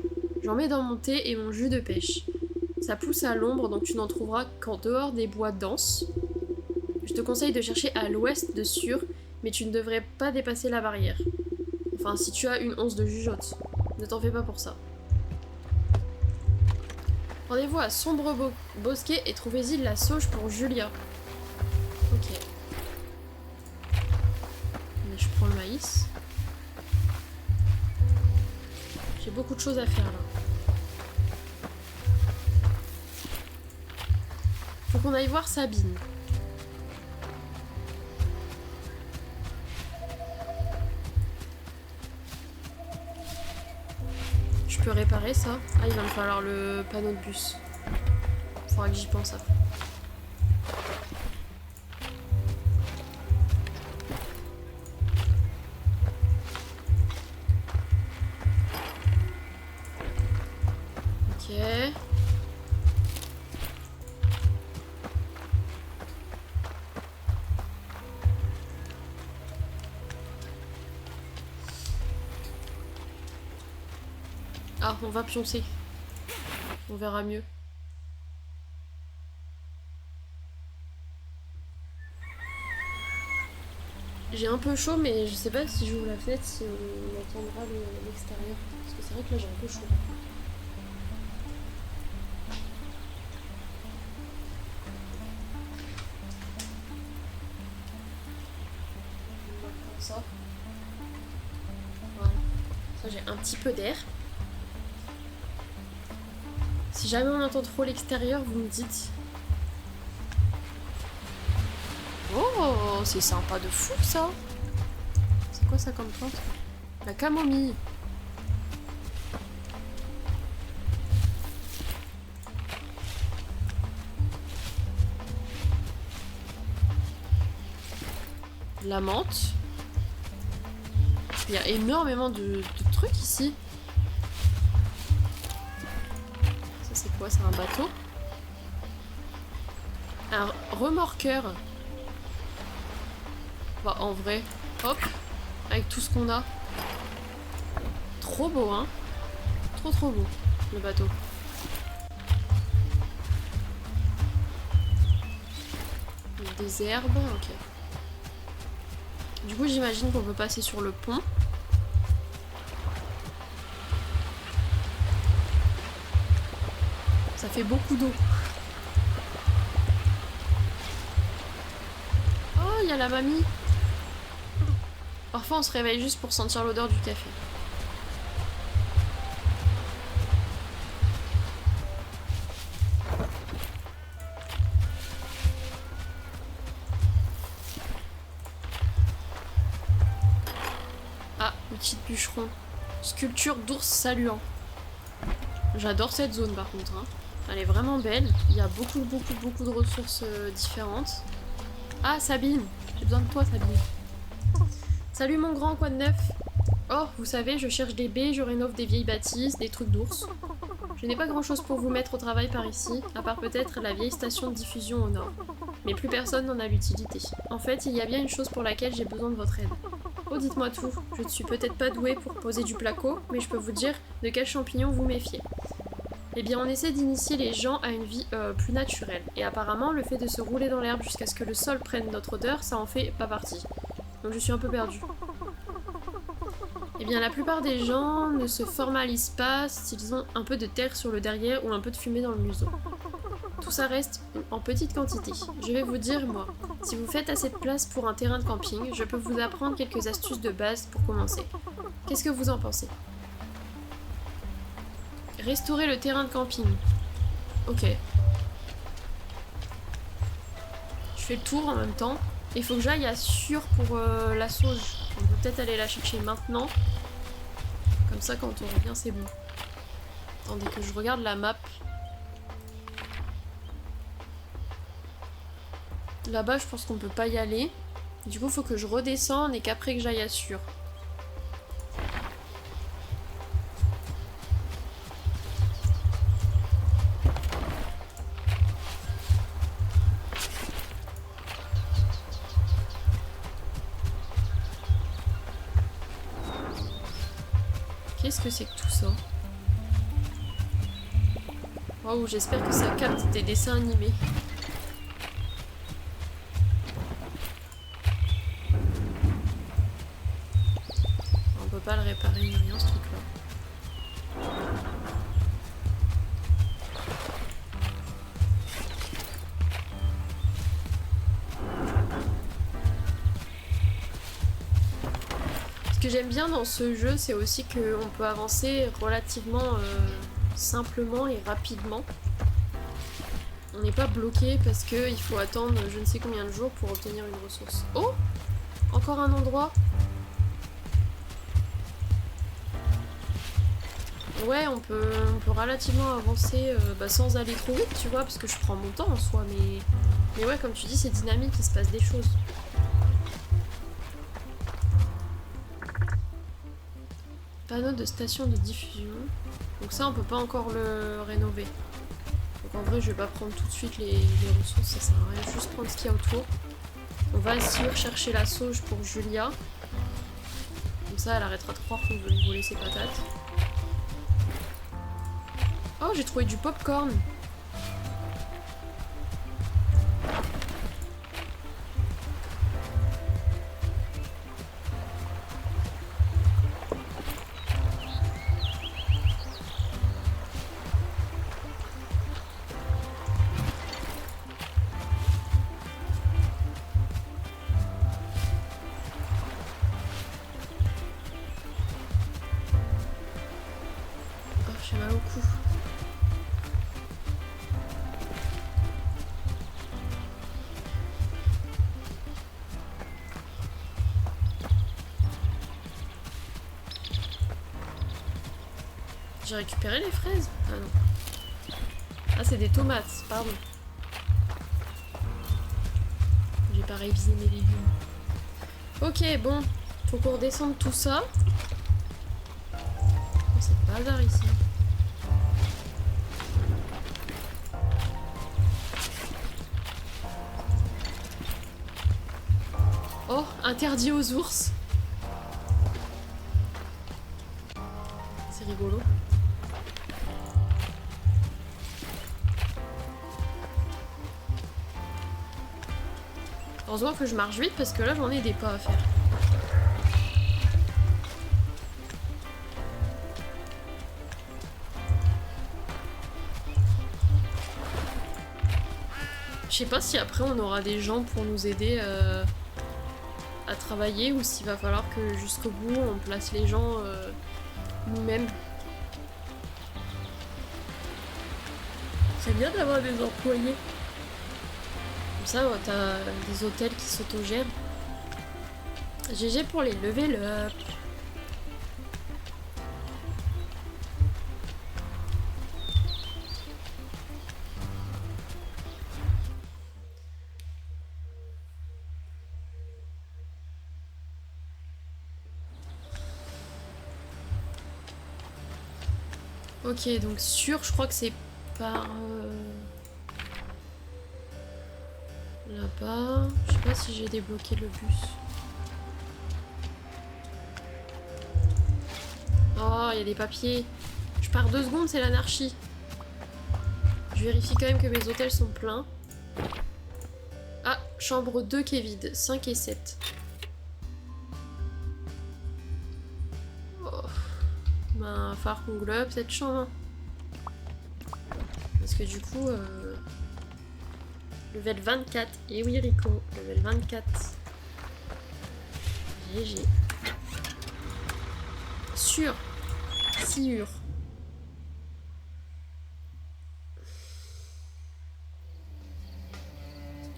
J'en mets dans mon thé et mon jus de pêche. Ça pousse à l'ombre, donc tu n'en trouveras qu'en dehors des bois denses. Je te conseille de chercher à l'ouest de Sur mais tu ne devrais pas dépasser la barrière. Enfin, si tu as une once de jugeote. Ne t'en fais pas pour ça. Rendez-vous à Sombre Bosquet et trouvez-y de la sauge pour Julia. Ok. Mais je prends le maïs. J'ai beaucoup de choses à faire là. Faut qu'on aille voir Sabine. Je peux réparer ça? Ah, il va me falloir le panneau de bus. Faudra que j'y pense après. Ok. Ah, on va pioncer. On verra mieux. J'ai un peu chaud, mais je sais pas si j'ouvre la fenêtre, si on entendra l'extérieur. Parce que c'est vrai que là j'ai un peu chaud. On va prendre ça. Voilà. Ça, j'ai un petit peu d'air. Si jamais on entend trop l'extérieur, vous me dites. Oh, c'est sympa de fou ça. C'est quoi ça comme plante? La camomille. La menthe. Il y a énormément de trucs ici. Ça c'est quoi? C'est un bateau? Un remorqueur. Bah en vrai, hop, avec tout ce qu'on a. Trop beau hein. Trop beau, le bateau. Des herbes, ok. Du coup j'imagine qu'on peut passer sur le pont. Ça fait beaucoup d'eau. Oh, il y a la mamie. Parfois on se réveille juste pour sentir l'odeur du café. Ah, une petite bûcheron. Sculpture d'ours saluant. J'adore cette zone par contre. Hein. Elle est vraiment belle. Il y a beaucoup de ressources différentes. Ah, Sabine. J'ai besoin de toi, Sabine. Salut mon grand, quoi de neuf? Oh, vous savez, je cherche des baies, je rénove des vieilles bâtisses, des trucs d'ours. Je n'ai pas grand chose pour vous mettre au travail par ici, à part peut-être la vieille station de diffusion au nord. Mais plus personne n'en a l'utilité. En fait, il y a bien une chose pour laquelle j'ai besoin de votre aide. Oh, dites-moi tout. Je ne suis peut-être pas douée pour poser du placo, mais je peux vous dire de quels champignons vous méfiez. Eh bien, on essaie d'initier les gens à une vie plus naturelle. Et apparemment, le fait de se rouler dans l'herbe jusqu'à ce que le sol prenne notre odeur, ça en fait pas partie. Donc je suis un peu perdue. Eh bien, la plupart des gens ne se formalisent pas s'ils ont un peu de terre sur le derrière ou un peu de fumée dans le museau. Tout ça reste en petite quantité. Je vais vous dire, moi, si vous faites assez de place pour un terrain de camping, je peux vous apprendre quelques astuces de base pour commencer. Qu'est-ce que vous en pensez? Restaurer le terrain de camping. Ok. Je fais le tour en même temps. Il faut que j'aille à Sûr pour la sauge. On peut peut-être aller la chercher maintenant. Comme ça, quand on revient, c'est bon. Attendez que je regarde la map. Là-bas, je pense qu'on peut pas y aller. Du coup, il faut que je redescende et qu'après que j'aille à Sûr. Qu'est-ce que c'est que tout ça? Waouh, j'espère que ça capte des dessins animés. pas le réparer ni rien ce truc là. Ce que j'aime bien dans ce jeu, c'est aussi qu'on peut avancer relativement simplement et rapidement. On n'est pas bloqué parce qu'il faut attendre je ne sais combien de jours pour obtenir une ressource. Oh! Encore un endroit. Ouais, on peut relativement avancer sans aller trop vite, tu vois, parce que je prends mon temps en soi, mais ouais, comme tu dis, c'est dynamique, il se passe des choses. Panneau de station de diffusion. Donc ça, on peut pas encore le rénover. Donc en vrai, je vais pas prendre tout de suite les ressources, ça sert à rien, juste prendre ce qu'il y a autour. On va essayer de chercher la sauge pour Julia. Comme ça, elle arrêtera de croire qu'on veut lui voler ses patates. Oh, j'ai trouvé du popcorn. Oh, j'ai mal au cou. J'ai récupéré les fraises? Ah non. Ah, c'est des tomates, pardon. J'ai pas révisé mes légumes. Ok, bon. Faut qu'on redescende tout ça. Oh, c'est le bazar ici. Oh, interdit aux ours. C'est rigolo. Heureusement que je marche vite parce que là j'en ai des pas à faire. Je sais pas si après on aura des gens pour nous aider à travailler ou s'il va falloir que jusqu'au bout on place les gens nous-mêmes. C'est bien d'avoir des employés. Comme ça, t'as des hôtels qui s'autogèrent. GG pour les level up. Ok, donc sûr, je crois que c'est par... là-bas. Je sais pas si j'ai débloqué le bus. Oh, il y a des papiers. Je pars 2 secondes, c'est l'anarchie. Je vérifie quand même que mes hôtels sont pleins. Ah, chambre 2 qui est vide. 5 et 7. Oh. Ben, falloir qu'on globe cette chambre. Parce que du coup... level 24. Et oui, Rico. Level 24. GG. Sûr. Sûr.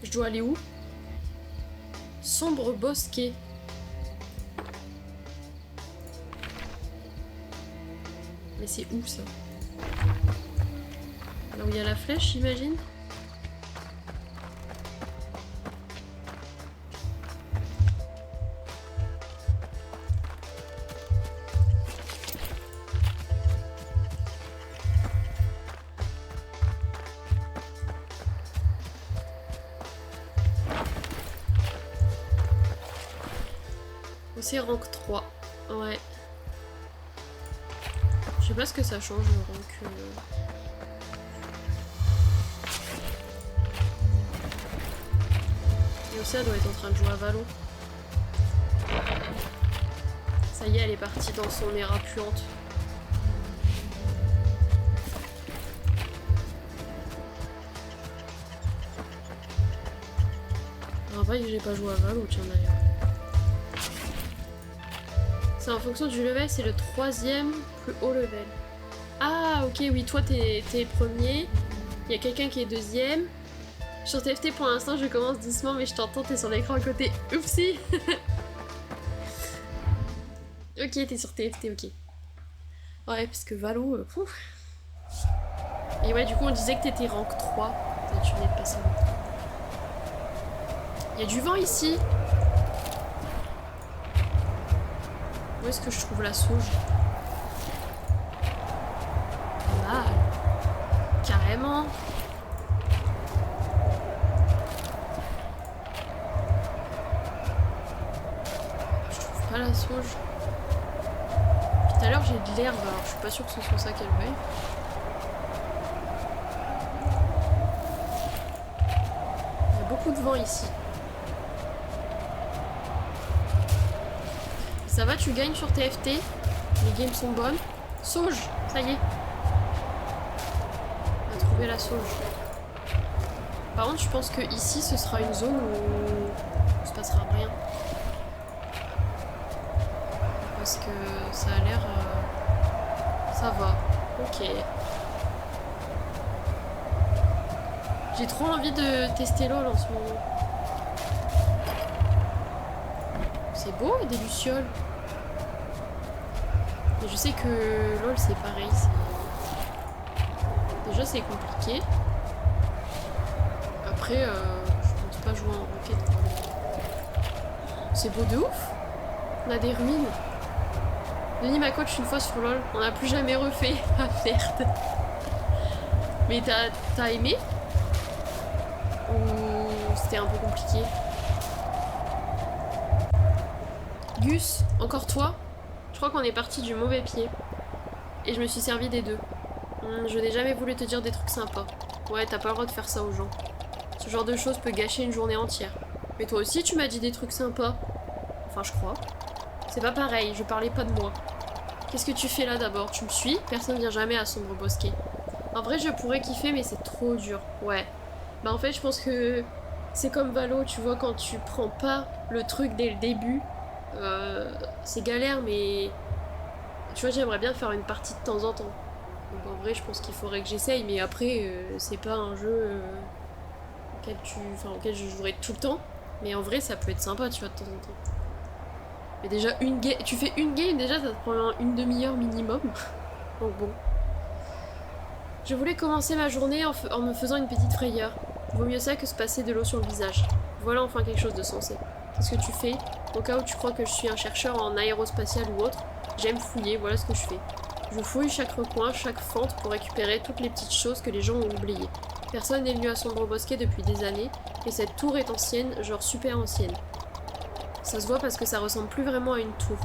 Je dois aller où? Sombre bosquet. Mais c'est où ça? Là où il y a la flèche, j'imagine? C'est rank 3. Ouais. Je sais pas ce que ça change le rank. Et aussi, elle doit être en train de jouer à Valo. Ça y est, elle est partie dans son era puante. En vrai, j'ai pas joué à Valo, tiens d'ailleurs. C'est en fonction du level, c'est le 3e plus haut level. Ah, ok, oui, toi t'es premier. Il y a quelqu'un qui est 2e. Sur TFT pour l'instant, je commence doucement, mais je t'entends, t'es sur l'écran à côté. Oupsie. Ok, t'es sur TFT, ok. Ouais, parce que Valo, pouf. Et ouais, du coup, on disait que t'étais rank 3. Tu venais de passer rank 3. Il y a du vent ici. Où est-ce que je trouve la sauge? Là. Carrément. Je trouve pas la sauge. Tout à l'heure j'ai de l'herbe, alors je suis pas sûre que ce soit ça qu'elle veuille. Il y a beaucoup de vent ici. Ça va, tu gagnes sur TFT. Les games sont bonnes. Sauge, ça y est. On a trouvé la sauge. Par contre, je pense que ici, ce sera une zone où il se passera rien. Parce que ça a l'air... Ça va. Ok. J'ai trop envie de tester LOL en ce moment. C'est beau, des lucioles. Mais je sais que LOL c'est pareil. Déjà c'est compliqué. Après, je pense pas jouer en roquette. C'est beau de ouf. On a des ruines. Denis m'a coach une fois sur LOL. On n'a plus jamais refait. Ah merde. Mais t'as aimé? Ou c'était un peu compliqué? Gus, encore toi? Je crois qu'on est parti du mauvais pied. Et je me suis servi des deux. Je n'ai jamais voulu te dire des trucs sympas. Ouais, t'as pas le droit de faire ça aux gens. Ce genre de choses peut gâcher une journée entière. Mais toi aussi, tu m'as dit des trucs sympas. Enfin, je crois. C'est pas pareil, je parlais pas de moi. Qu'est-ce que tu fais là d'abord? Tu me suis? Personne vient jamais à Sombre Bosquet. En vrai, je pourrais kiffer, mais c'est trop dur. Ouais. Bah en fait, je pense que c'est comme Valo, tu vois, quand tu prends pas le truc dès le début, c'est galère, mais tu vois, j'aimerais bien faire une partie de temps en temps. Donc en vrai, je pense qu'il faudrait que j'essaye, mais après, c'est pas un jeu auquel je jouerai tout le temps. Mais en vrai, ça peut être sympa, tu vois, de temps en temps. Mais déjà, tu fais une game, déjà, ça te prend une demi-heure minimum. Donc bon. Je voulais commencer ma journée en me faisant une petite frayeur. Vaut mieux ça que se passer de l'eau sur le visage. Voilà enfin quelque chose de sensé. Qu'est-ce que tu fais? Au cas où tu crois que je suis un chercheur en aérospatial ou autre, j'aime fouiller, voilà ce que je fais. Je fouille chaque recoin, chaque fente pour récupérer toutes les petites choses que les gens ont oubliées. Personne n'est venu à Sombre Bosquet depuis des années, et cette tour est ancienne, genre super ancienne. Ça se voit parce que ça ressemble plus vraiment à une tour.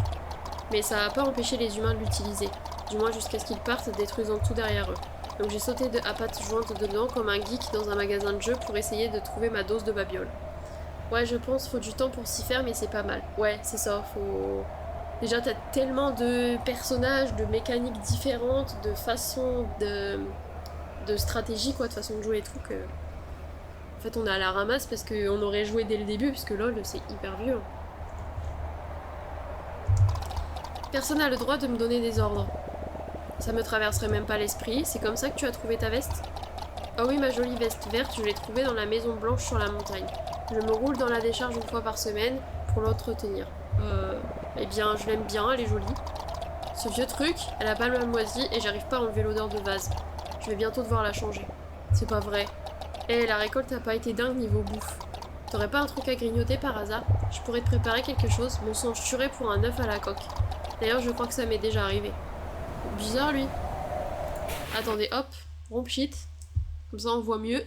Mais ça n'a pas empêché les humains de l'utiliser, du moins jusqu'à ce qu'ils partent détruisant tout derrière eux. Donc j'ai sauté à pattes jointes dedans comme un geek dans un magasin de jeux pour essayer de trouver ma dose de babiole. Ouais, je pense, faut du temps pour s'y faire, mais c'est pas mal. Ouais, c'est ça, faut... Déjà, t'as tellement de personnages, de mécaniques différentes, de façons de stratégie, quoi, de façon de jouer et tout, que... En fait, on est à la ramasse parce qu'on aurait joué dès le début, puisque LOL, c'est hyper vieux. Personne n'a le droit de me donner des ordres. Ça me traverserait même pas l'esprit. C'est comme ça que tu as trouvé ta veste? Ah oui, ma jolie veste verte, je l'ai trouvée dans la maison blanche sur la montagne. Je me roule dans la décharge une fois par semaine pour l'entretenir. Eh bien, je l'aime bien, elle est jolie. Ce vieux truc, elle a pas mal moisi et j'arrive pas à enlever l'odeur de vase. Je vais bientôt devoir la changer. C'est pas vrai. Eh, la récolte a pas été dingue niveau bouffe. T'aurais pas un truc à grignoter par hasard? Je pourrais te préparer quelque chose, mon sang je tuerais pour un œuf à la coque. D'ailleurs, je crois que ça m'est déjà arrivé. Bizarre lui. Attendez, hop, romp shit. Comme ça on voit mieux.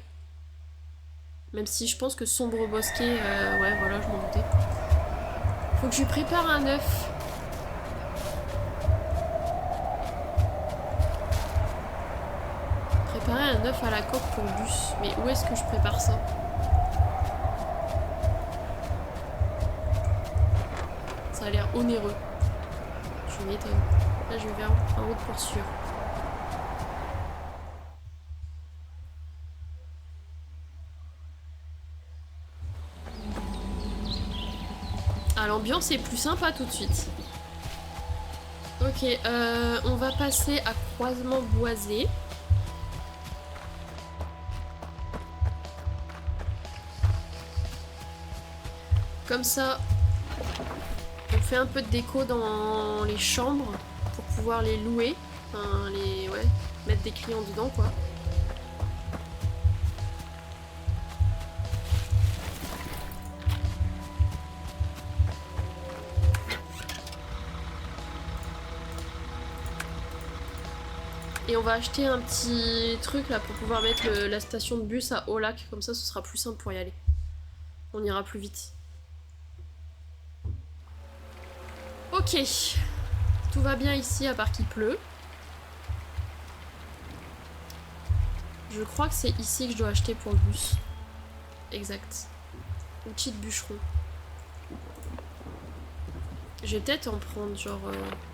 Même si je pense que Sombre Bosquet, ouais voilà, je m'en doutais. Faut que je lui prépare un œuf. Préparer un œuf à la coque pour Gus. Mais où est-ce que je prépare ça? Ça a l'air onéreux. Tu m'étonnes. Là, je vais vers en haut pour sûr. Ah, l'ambiance est plus sympa tout de suite. Ok, on va passer à croisement boisé. Comme ça, on fait un peu de déco dans les chambres pour pouvoir les louer. Enfin, ouais, mettre des clients dedans, quoi. Et on va acheter un petit truc là pour pouvoir mettre la station de bus à Haut-Lac, comme ça ce sera plus simple pour y aller. On ira plus vite. Ok. Tout va bien ici à part qu'il pleut. Je crois que c'est ici que je dois acheter pour le bus. Exact. Outil de bûcheron. Je vais peut-être en prendre genre...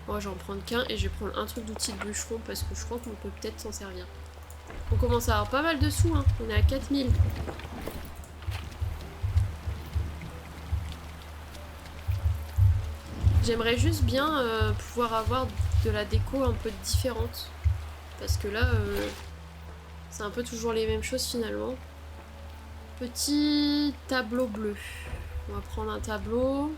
Moi je vais en prendre qu'un et je vais prendre un truc d'outil de bûcheron parce que je crois qu'on peut peut-être s'en servir. On commence à avoir pas mal de sous, hein. On est à 4000. J'aimerais juste bien pouvoir avoir de la déco un peu différente. Parce que là, c'est un peu toujours les mêmes choses finalement. Petit tableau bleu. On va prendre un tableau.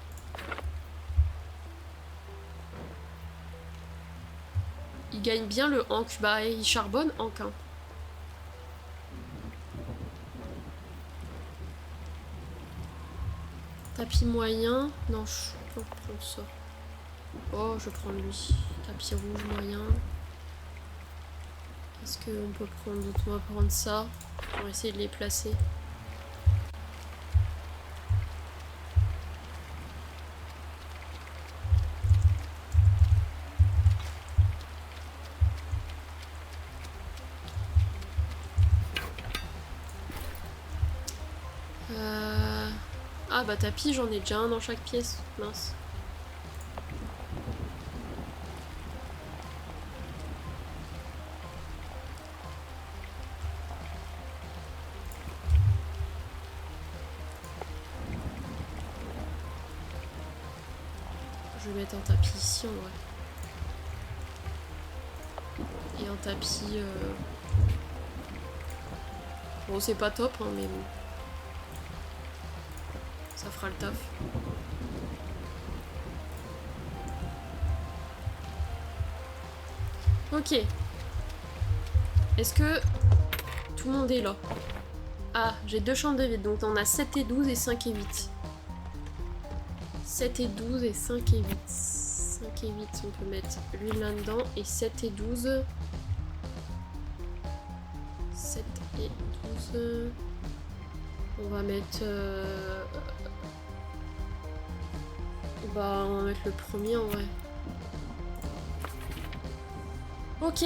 Il gagne bien le Hank. Bah, il charbonne Hank. Hein. Tapis moyen. Non, je peux prendre ça. Oh, je prends lui. Tapis rouge moyen. Qu'est-ce qu'on peut prendre d'autre? On va prendre ça. On va essayer de les placer. Ah bah tapis, j'en ai déjà un dans chaque pièce. Mince. Je vais mettre un tapis ici en vrai. Et un tapis... Bon, c'est pas top, hein, mais bon. Ça fera le taf. Ok. Est-ce que tout le monde est là? Ah, j'ai deux chambres de vide, donc on a 7 et 12 et 5 et 8. 7 et 12 et 5 et 8. 5 et 8, on peut mettre lui là-dedans. Et 7 et 12. 7 et 12. On va mettre... Bah, on va mettre le premier en vrai. Ok.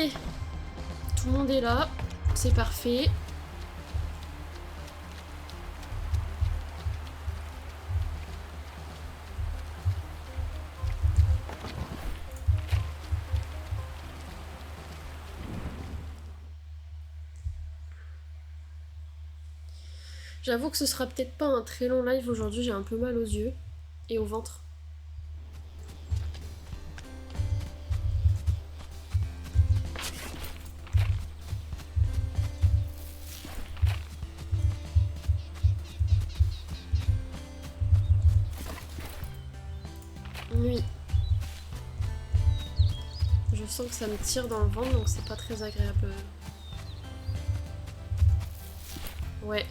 Tout le monde est là. C'est parfait. J'avoue que ce sera peut-être pas un très long live aujourd'hui, j'ai un peu mal aux yeux et au ventre. Nuit. Je sens que ça me tire dans le ventre donc c'est pas très agréable. Ouais.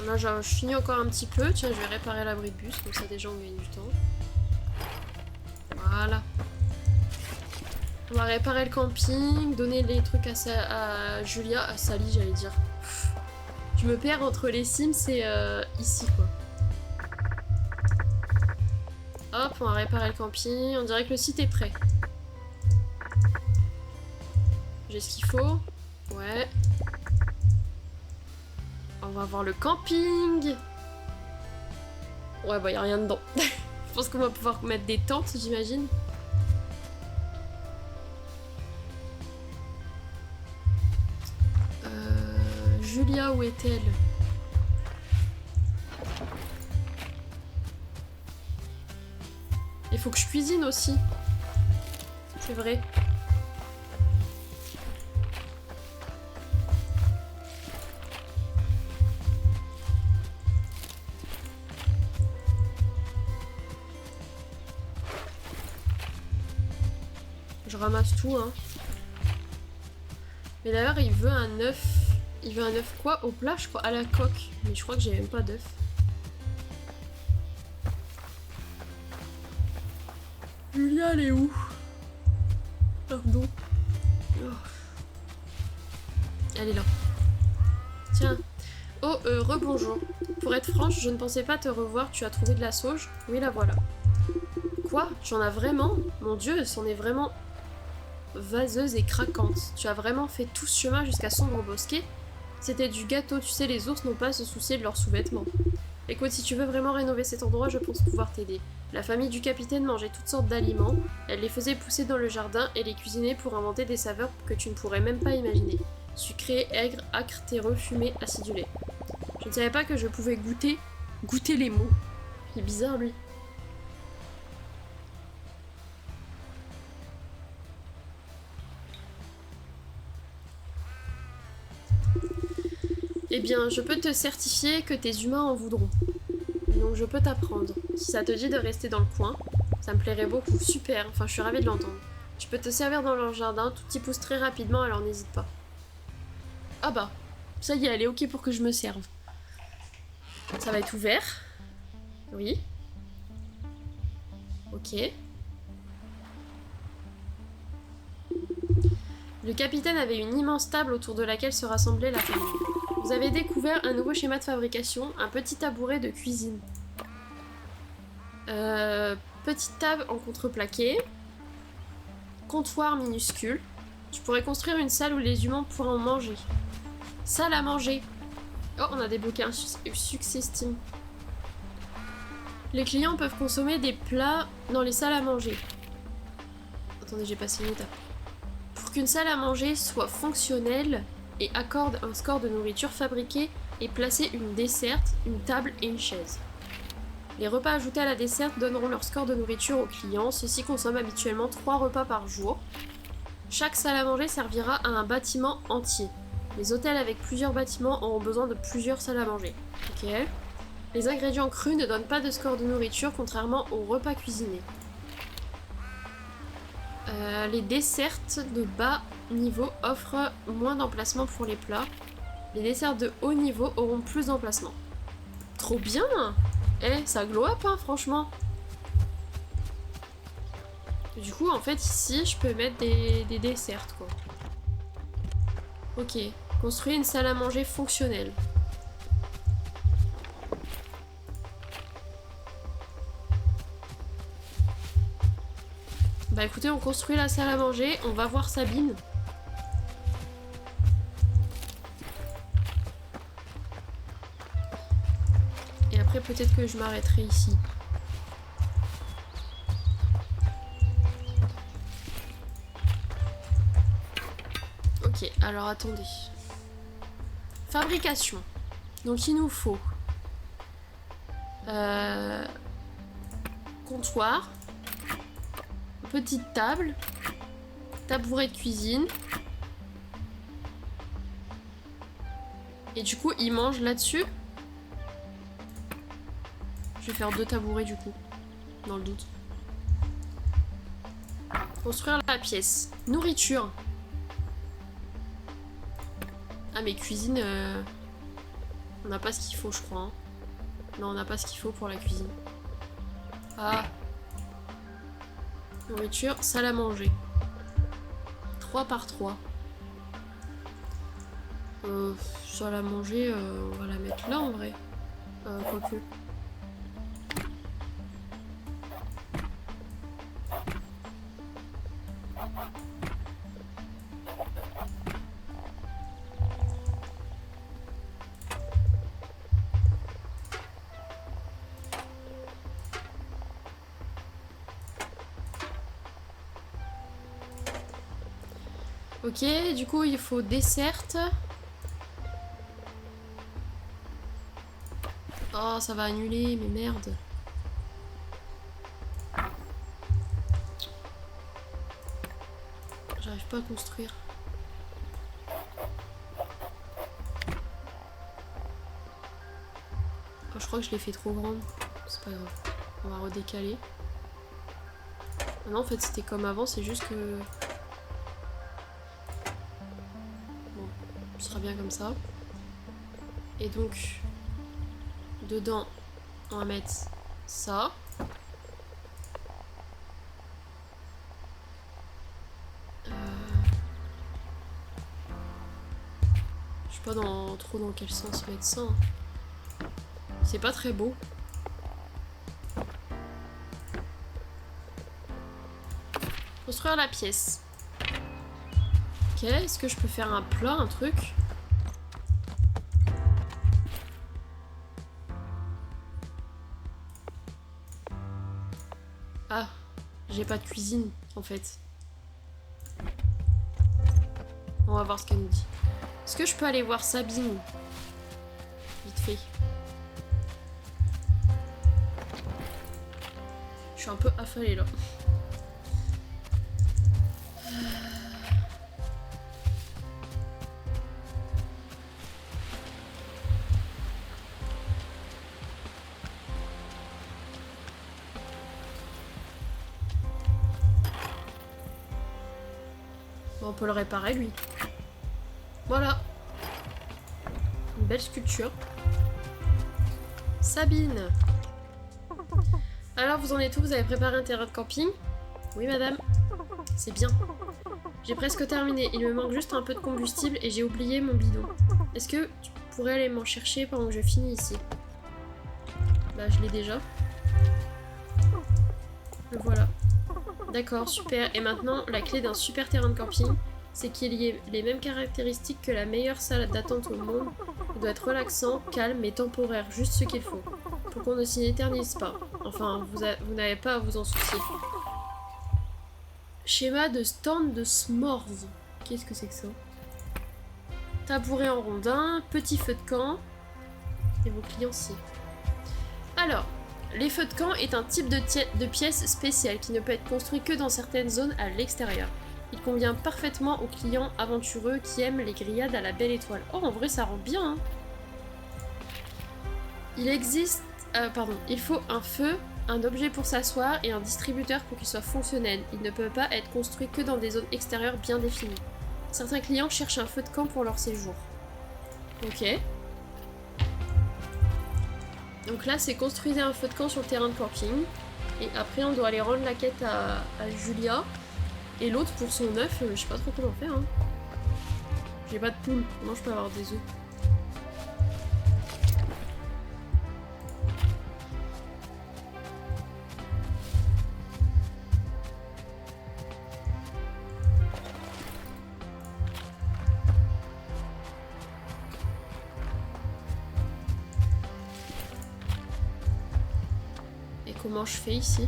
Là je finis encore un petit peu, tiens je vais réparer l'abri de bus, comme ça déjà on gagne du temps. Voilà. On va réparer le camping, donner les trucs à Julia, à Sally j'allais dire. Je me perds entre les Sims et ici quoi. Hop, on va réparer le camping, on dirait que le site est prêt. J'ai ce qu'il faut. Ouais. On va voir le camping. Ouais, bah y a rien dedans. Je pense qu'on va pouvoir mettre des tentes, j'imagine. Julia, où est-elle? Il faut que je cuisine aussi. C'est vrai. Je ramasse tout, hein. Mais d'ailleurs, il veut un œuf. Il veut un œuf quoi? Au plat, je crois, à la coque. Mais je crois que j'ai même pas d'œuf. Julia, elle est où? Pardon. Oh. Elle est là. Tiens. Oh, rebonjour. Pour être franche, je ne pensais pas te revoir. Tu as trouvé de la sauge? Oui, la voilà. Quoi? J'en as vraiment? Mon Dieu, c'en est vraiment vaseuse et craquante. Tu as vraiment fait tout ce chemin jusqu'à Sombre Bosquet? C'était du gâteau, tu sais, les ours n'ont pas à se soucier de leurs sous-vêtements. Écoute, si tu veux vraiment rénover cet endroit, je pense pouvoir t'aider. La famille du capitaine mangeait toutes sortes d'aliments, elle les faisait pousser dans le jardin et les cuisinait pour inventer des saveurs que tu ne pourrais même pas imaginer. Sucré, aigre, acre, terreux, fumé, acidulé. Je ne savais pas que je pouvais goûter les mots. Il est bizarre, lui. Eh bien, je peux te certifier que tes humains en voudront. Donc je peux t'apprendre. Si ça te dit de rester dans le coin, ça me plairait beaucoup. Super, enfin je suis ravie de l'entendre. Je peux te servir dans leur jardin, tout y pousse très rapidement, alors n'hésite pas. Ah bah, ça y est, elle est ok pour que je me serve. Ça va être ouvert. Oui. Ok. Le capitaine avait une immense table autour de laquelle se rassemblait la famille. Vous avez découvert un nouveau schéma de fabrication, un petit tabouret de cuisine. Petite table en contreplaqué. Comptoir minuscule. Tu pourrais construire une salle où les humains pourraient en manger. Salle à manger. Oh, on a débloqué un succès Steam. Les clients peuvent consommer des plats dans les salles à manger. Attendez, j'ai passé une étape. Pour qu'une salle à manger soit fonctionnelle et accorde un score de nourriture fabriquée et placer une desserte, une table et une chaise. Les repas ajoutés à la desserte donneront leur score de nourriture aux clients. Ceux-ci consomment habituellement 3 repas par jour. Chaque salle à manger servira à un bâtiment entier. Les hôtels avec plusieurs bâtiments auront besoin de plusieurs salles à manger. Ok. Les ingrédients crus ne donnent pas de score de nourriture, contrairement aux repas cuisinés. Les desserts de bas niveau offrent moins d'emplacement pour les plats. Les desserts de haut niveau auront plus d'emplacement. Trop bien! Eh, ça glow up, hein, franchement. Du coup, en fait, ici, je peux mettre des desserts, quoi. Ok. Construire une salle à manger fonctionnelle. Bah écoutez, on construit la salle à manger, on va voir Sabine. Et après, peut-être que je m'arrêterai ici. Ok, alors attendez. Fabrication. Donc il nous faut comptoir, petite table, tabouret de cuisine. Et du coup, il mange là-dessus. Je vais faire 2 tabourets du coup, dans le doute. Construire la pièce. Nourriture. Ah mais cuisine, on n'a pas ce qu'il faut je crois. Hein. Non, on n'a pas ce qu'il faut pour la cuisine. Ah. Nourriture, salle à manger. 3 par 3. Salle à manger, on va la mettre là en vrai. Quoique. Ok, du coup il faut dessert. Ah, ça va annuler, mais merde. J'arrive pas à construire. Oh, je crois que je l'ai fait trop grande. C'est pas grave. On va redécaler. Ah non, en fait, c'était comme avant, c'est juste que... Bon, ce sera bien comme ça. Et donc, dedans, on va mettre ça. Je sais pas trop dans quel sens mettre ça. Hein. C'est pas très beau. Construire la pièce. Ok, est-ce que je peux faire un plat, un truc? Ah, j'ai pas de cuisine en fait. On va voir ce qu'elle nous dit. Est-ce que je peux aller voir Sabine? Vite fait. Je suis un peu affalée là. Bon, on peut le réparer lui. Voilà. Une belle sculpture. Sabine. Alors, vous en êtes où? Vous avez préparé un terrain de camping? Oui, madame. C'est bien. J'ai presque terminé. Il me manque juste un peu de combustible et j'ai oublié mon bidon. Est-ce que tu pourrais aller m'en chercher pendant que je finis ici? Bah, je l'ai déjà. Le voilà. D'accord, super. Et maintenant, la clé d'un super terrain de camping, c'est qu'il y ait les mêmes caractéristiques que la meilleure salle d'attente au monde. Il doit être relaxant, calme et temporaire, juste ce qu'il faut. Pour qu'on ne s'y éternise pas. Enfin, vous n'avez pas à vous en soucier. Schéma de stand de s'mores. Qu'est-ce que c'est que ça? Tabouret en rondin, petit feu de camp. Et vos clients ci. Alors, les feux de camp est un type de pièce spéciale qui ne peut être construit que dans certaines zones à l'extérieur. Il convient parfaitement aux clients aventureux qui aiment les grillades à la belle étoile. Oh, en vrai, ça rend bien, hein. Il faut un feu, un objet pour s'asseoir et un distributeur pour qu'il soit fonctionnel. Il ne peut pas être construit que dans des zones extérieures bien définies. Certains clients cherchent un feu de camp pour leur séjour. Ok. Donc là, c'est construisez un feu de camp sur le terrain de camping. Et après, on doit aller rendre la quête à Julia. Et l'autre, pour son œuf, je sais pas trop comment faire. Hein. J'ai pas de poule. Comment je peux avoir des œufs? Comment je fais ici?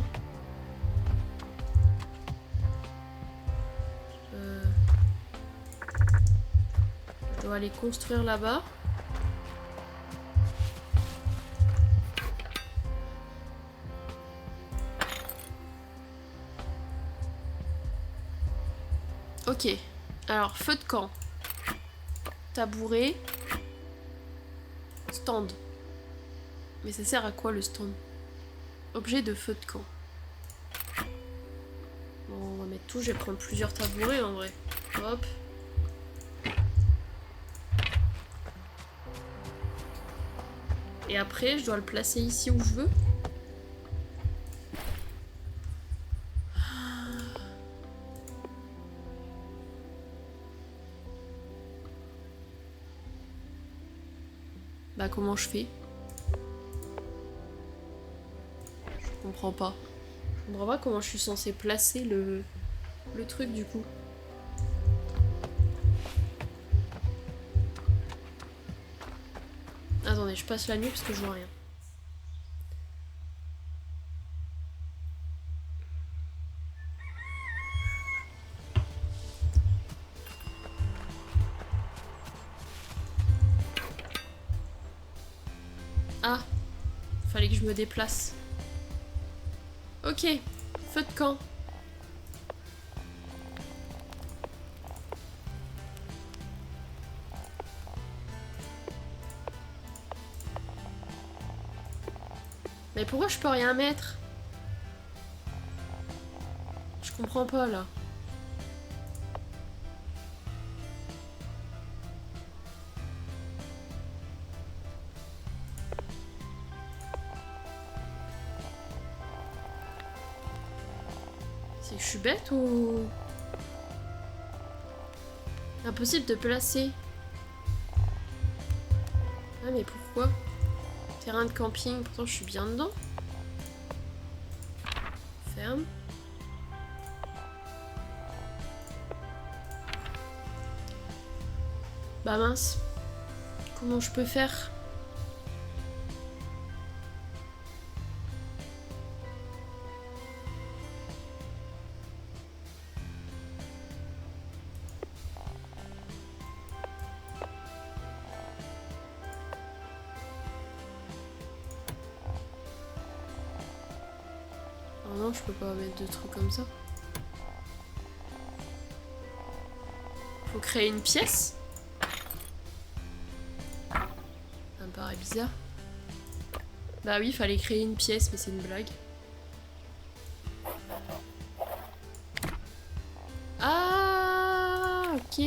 Je dois aller construire là-bas. Ok. Alors, feu de camp. Tabouret. Stand. Mais ça sert à quoi le stand? Objet de feu de camp. Bon, on va mettre tout. Je vais prendre plusieurs tabourets en vrai. Hop. Et après, je dois le placer ici où je veux. Bah, comment je fais? Je comprends pas. Je comprends pas comment je suis censée placer le truc du coup. Attendez, je passe la nuit parce que je vois rien. Ah, Fallait que je me déplace. Ok, feu de camp. Mais pourquoi je peux rien mettre? Je comprends pas là. C'est que je suis bête ou... Impossible de placer. Ah mais pourquoi? Terrain de camping, pourtant je suis bien dedans. Ferme. Bah mince. Comment je peux faire? Oh non, je peux pas mettre de trucs comme ça. Faut créer une pièce. Ça me paraît bizarre. Bah oui, il fallait créer une pièce, mais c'est une blague. Ah, ok.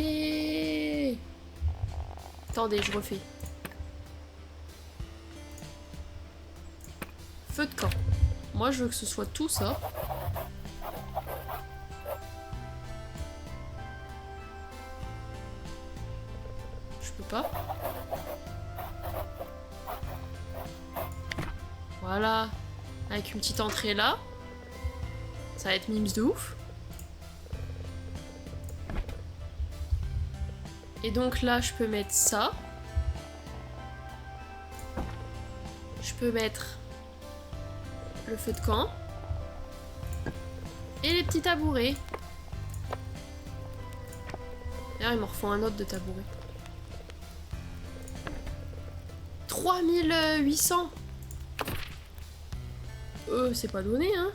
Attendez, je refais. Feu de camp. Moi, je veux que ce soit tout ça. Je peux pas. Voilà. Avec une petite entrée là. Ça va être mimes de ouf. Et donc là, je peux mettre ça. Je peux mettre le feu de camp. Et les petits tabourets. D'ailleurs, il m'en refont un autre de tabouret. 3800. C'est pas donné, hein.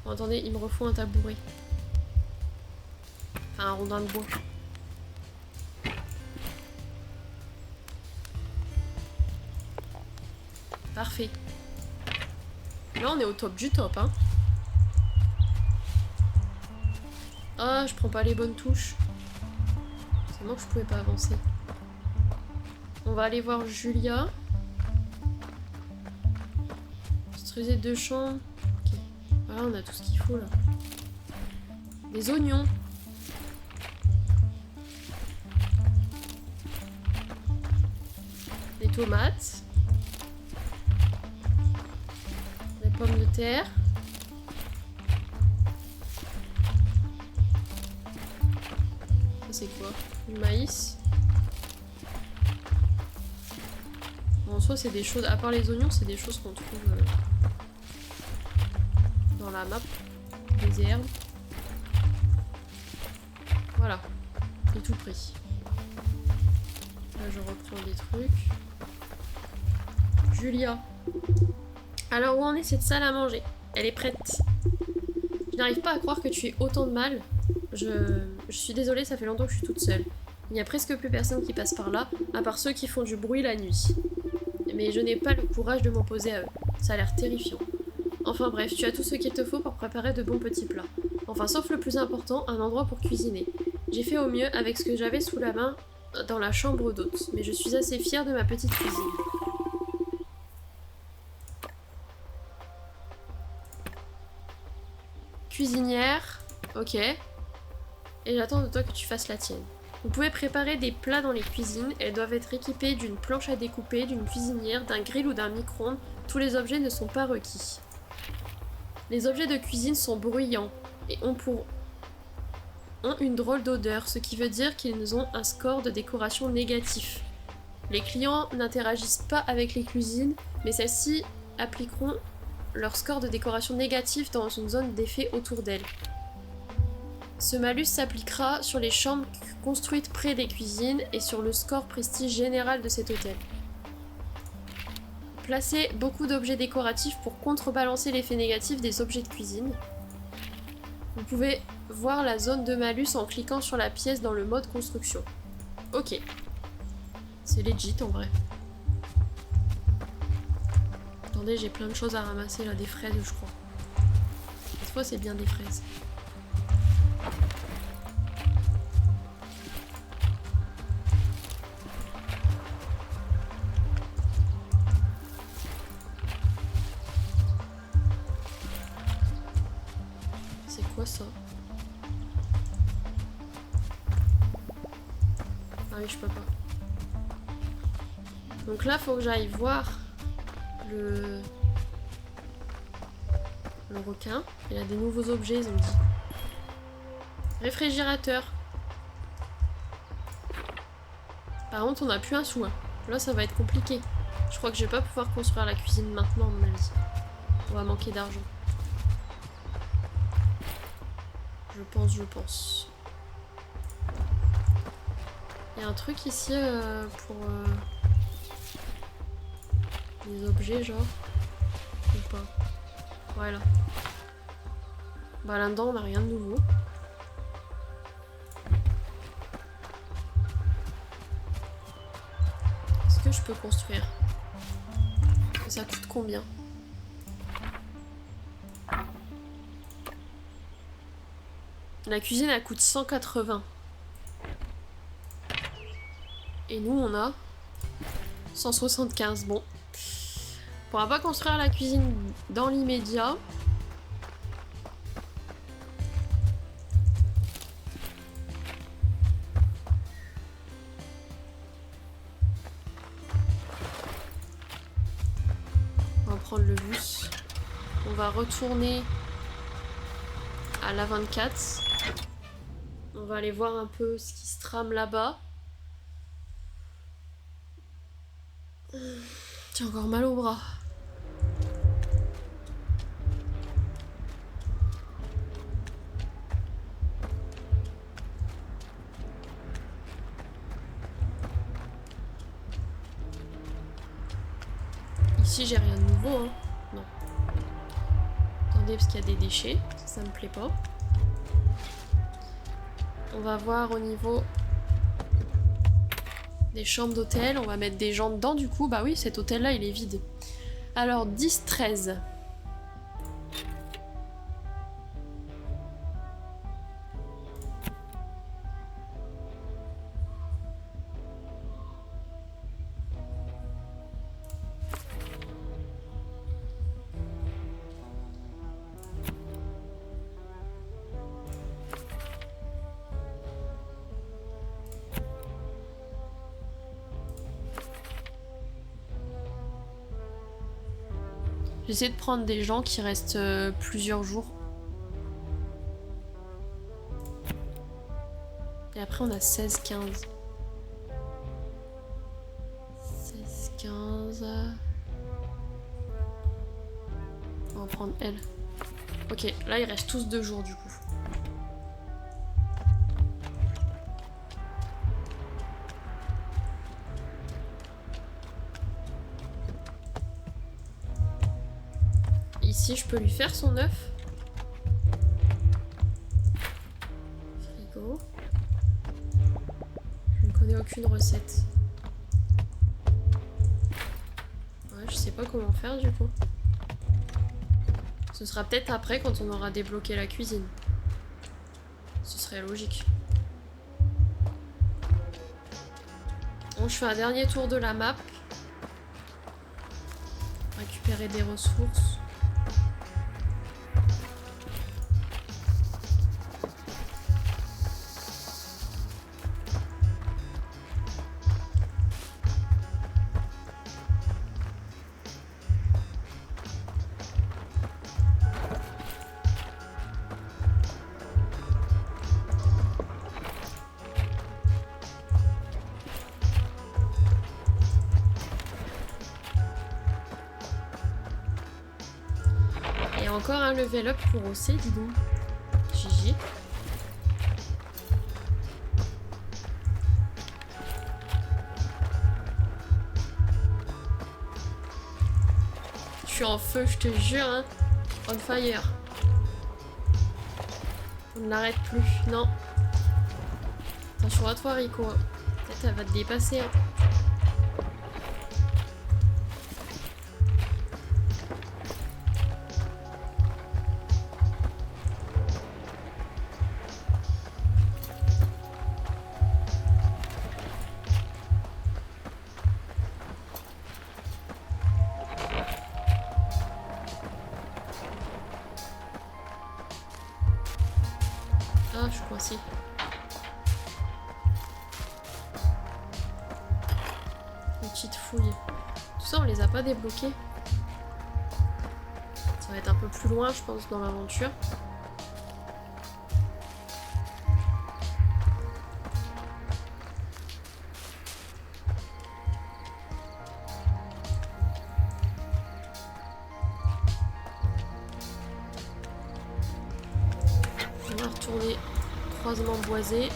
Bon, attendez, il me refont un tabouret. Enfin, un rondin de bois. Parfait. Là, on est au top du top, hein. Ah, je prends pas les bonnes touches. C'est moi que je pouvais pas avancer. On va aller voir Julia. Construisez 2 chambres. Ok. Voilà, on a tout ce qu'il faut, là. Des oignons. Des tomates. Des pommes de terre. Ça c'est quoi? Du maïs. Bon, en soi c'est des choses, à part les oignons, c'est des choses qu'on trouve dans la map. Des herbes. Voilà. J'ai tout pris. Là je reprends des trucs. Julia. Alors où en est cette salle à manger? Elle est prête. Je n'arrive pas à croire que tu aies autant de mal. Je suis désolée, ça fait longtemps que je suis toute seule. Il n'y a presque plus personne qui passe par là, à part ceux qui font du bruit la nuit. Mais je n'ai pas le courage de m'opposer à eux. Ça a l'air terrifiant. Enfin bref, tu as tout ce qu'il te faut pour préparer de bons petits plats. Enfin, sauf le plus important, un endroit pour cuisiner. J'ai fait au mieux avec ce que j'avais sous la main dans la chambre d'hôte, mais je suis assez fière de ma petite cuisine. Cuisinière, ok. Et j'attends de toi que tu fasses la tienne. Vous pouvez préparer des plats dans les cuisines. Elles doivent être équipées d'une planche à découper, d'une cuisinière, d'un grill ou d'un micro-ondes. Tous les objets ne sont pas requis. Les objets de cuisine sont bruyants et ont une drôle d'odeur, ce qui veut dire qu'ils ont un score de décoration négatif. Les clients n'interagissent pas avec les cuisines, mais celles-ci appliqueront leur score de décoration négatif dans une zone d'effet autour d'elles. Ce malus s'appliquera sur les chambres construites près des cuisines et sur le score prestige général de cet hôtel. Placez beaucoup d'objets décoratifs pour contrebalancer l'effet négatif des objets de cuisine. Vous pouvez voir la zone de malus en cliquant sur la pièce dans le mode construction. Ok. C'est legit en vrai. Attendez, j'ai plein de choses à ramasser là, des fraises je crois. Cette fois c'est bien des fraises. C'est quoi ça? Ah oui, je peux pas. Donc là, faut que j'aille voir le requin. Il a des nouveaux objets, ils ont dit. Réfrigérateur. Par contre, on n'a plus un sou. Hein. Là, ça va être compliqué. Je crois que je vais pas pouvoir construire la cuisine maintenant, à mon avis. On va manquer d'argent. Je pense. Il y a un truc ici pour les objets, genre. Ou pas. Voilà. Bah là-dedans, on n'a rien de nouveau. Est-ce que je peux construire? Ça coûte combien? La cuisine, elle coûte 180. Et nous, on a 175. Bon. On pourra pas construire la cuisine dans l'immédiat. On va prendre le bus. On va retourner à l'A24. On va aller voir un peu ce qui se trame là-bas. J'ai encore mal au bras. Ici, j'ai rien de nouveau, hein. Non. Attendez, parce qu'il y a des déchets. Ça me plaît pas. On va voir au niveau des chambres d'hôtel. On va mettre des gens dedans, du coup. Bah oui, cet hôtel-là, il est vide. Alors, 10-13. J'essaie de prendre des gens qui restent plusieurs jours. Et après on a 16-15. 16-15... On va prendre elle. Ok, là ils restent tous 2 jours du coup. Ici, je peux lui faire son œuf. Frigo. Je ne connais aucune recette. Ouais, je sais pas comment faire du coup. Ce sera peut-être après quand on aura débloqué la cuisine. Ce serait logique. Bon, je fais un dernier tour de la map. Récupérer des ressources. Encore un level up pour OC, dis donc. GG. suis en feu, je te jure, hein. On fire. On ne l'arrête plus, non. Attention à toi, Rico. Peut-être elle va te dépasser. Hein. Ah, je suis coincée. Une petite fouille. Tout ça, on les a pas débloqués. Ça va être un peu plus loin, je pense, dans l'aventure. On va retourner croisement boisé.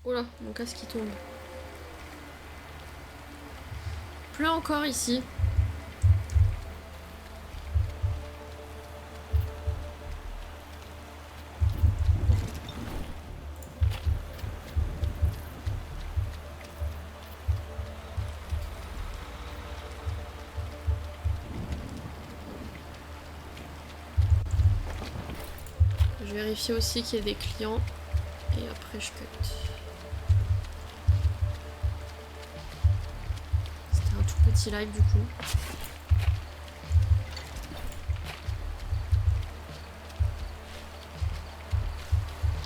Oh là, mon casque qui tombe. Pleut encore ici. Je vérifie aussi qu'il y ait des clients. Et après je cut. C'était un tout petit live du coup.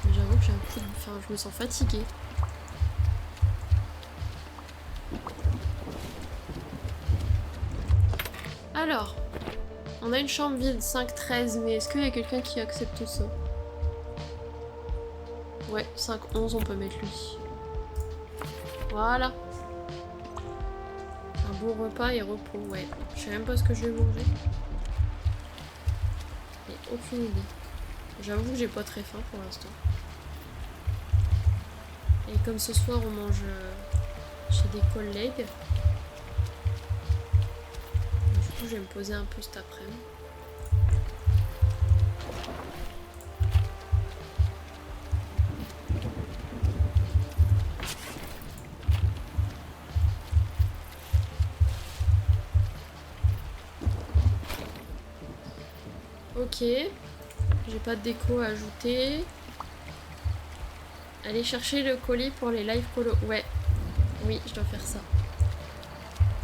Mais j'avoue que j'ai un coup de... Enfin, je me sens fatiguée. Alors, on a une chambre vide 5-13, mais est-ce qu'il y a quelqu'un qui accepte ça? Ouais, 5-11, on peut mettre lui. Voilà. Un bon repas et repos, ouais. Je sais même pas ce que je vais manger. J'ai aucune idée. J'avoue que j'ai pas très faim pour l'instant. Et comme ce soir on mange chez des collègues, du coup je vais me poser un peu cet après-midi. Ok, j'ai pas de déco à ajouter. Aller chercher le colis pour les live colo. Ouais, oui, je dois faire ça.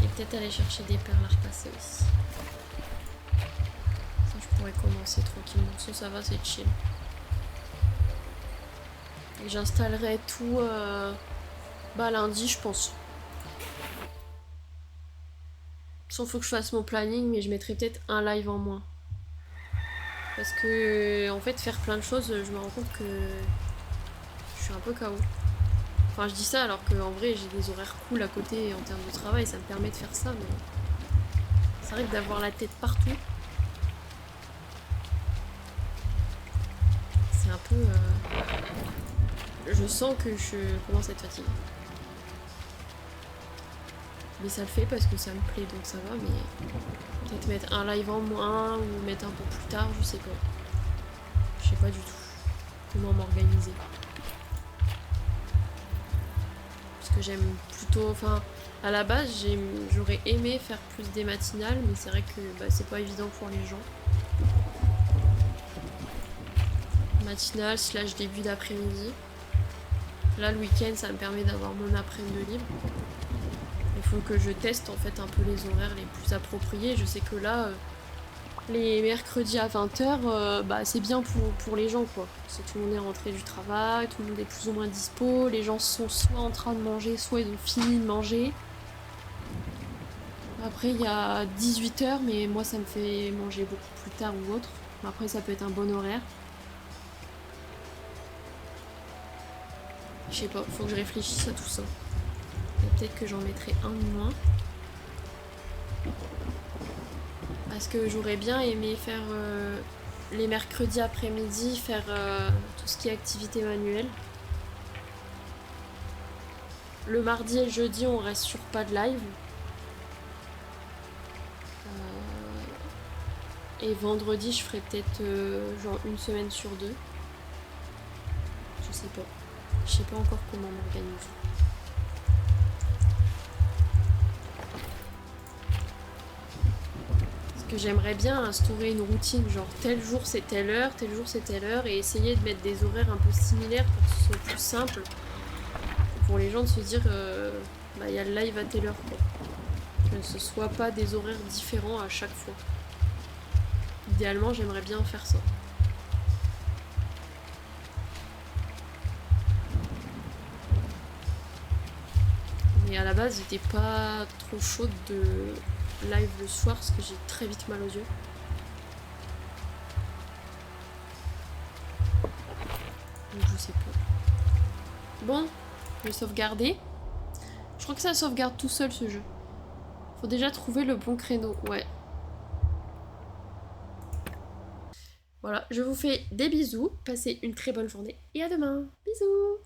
Et peut-être aller chercher des perles à repasser aussi. Ça, je pourrais commencer tranquillement. Ça va, c'est chill. Et j'installerai tout lundi, je pense. Sauf faut que je fasse mon planning, mais je mettrai peut-être un live en moins. Parce que, en fait, faire plein de choses, je me rends compte que je suis un peu KO. Enfin, je dis ça alors qu'en vrai, j'ai des horaires cool à côté en termes de travail, ça me permet de faire ça, mais c'est vrai que d'avoir la tête partout, c'est un peu... Je sens que je commence à être fatiguée. Mais ça le fait parce que ça me plaît, donc ça va, mais peut-être mettre un live en moins ou mettre un peu plus tard, je sais pas. Je sais pas du tout comment m'organiser. Parce que j'aime plutôt... Enfin, à la base, j'aurais aimé faire plus des matinales, mais c'est vrai que c'est pas évident pour les gens. Matinale / début d'après-midi. Là, le week-end, ça me permet d'avoir mon après-midi libre. Il faut que je teste en fait un peu les horaires les plus appropriés. Je sais que là, les mercredis à 20h, c'est bien pour les gens quoi. Parce que tout le monde est rentré du travail, tout le monde est plus ou moins dispo, les gens sont soit en train de manger, soit ils ont fini de manger. Après il y a 18h, mais moi ça me fait manger beaucoup plus tard ou autre. Après ça peut être un bon horaire. Je sais pas, faut que je réfléchisse à tout ça. Et peut-être que j'en mettrai un de moins. Parce que j'aurais bien aimé faire les mercredis après-midi, faire tout ce qui est activité manuelle. Le mardi et le jeudi, on reste sur pas de live. Et vendredi, je ferai peut-être genre une semaine sur deux. Je sais pas. Je sais pas encore comment m'organiser. Parce que j'aimerais bien instaurer une routine, genre tel jour c'est telle heure, tel jour c'est telle heure, et essayer de mettre des horaires un peu similaires pour que ce soit plus simple. Pour les gens de se dire, bah il y a le live à telle heure quoi. Que ce soit pas des horaires différents à chaque fois. Idéalement, j'aimerais bien faire ça. Mais à la base, j'étais pas trop chaude de live le soir parce que j'ai très vite mal aux yeux. Donc je sais pas. Bon, je vais sauvegarder. Je crois que ça sauvegarde tout seul ce jeu. Faut déjà trouver le bon créneau, ouais. Voilà, je vous fais des bisous, passez une très bonne journée et à demain. Bisous!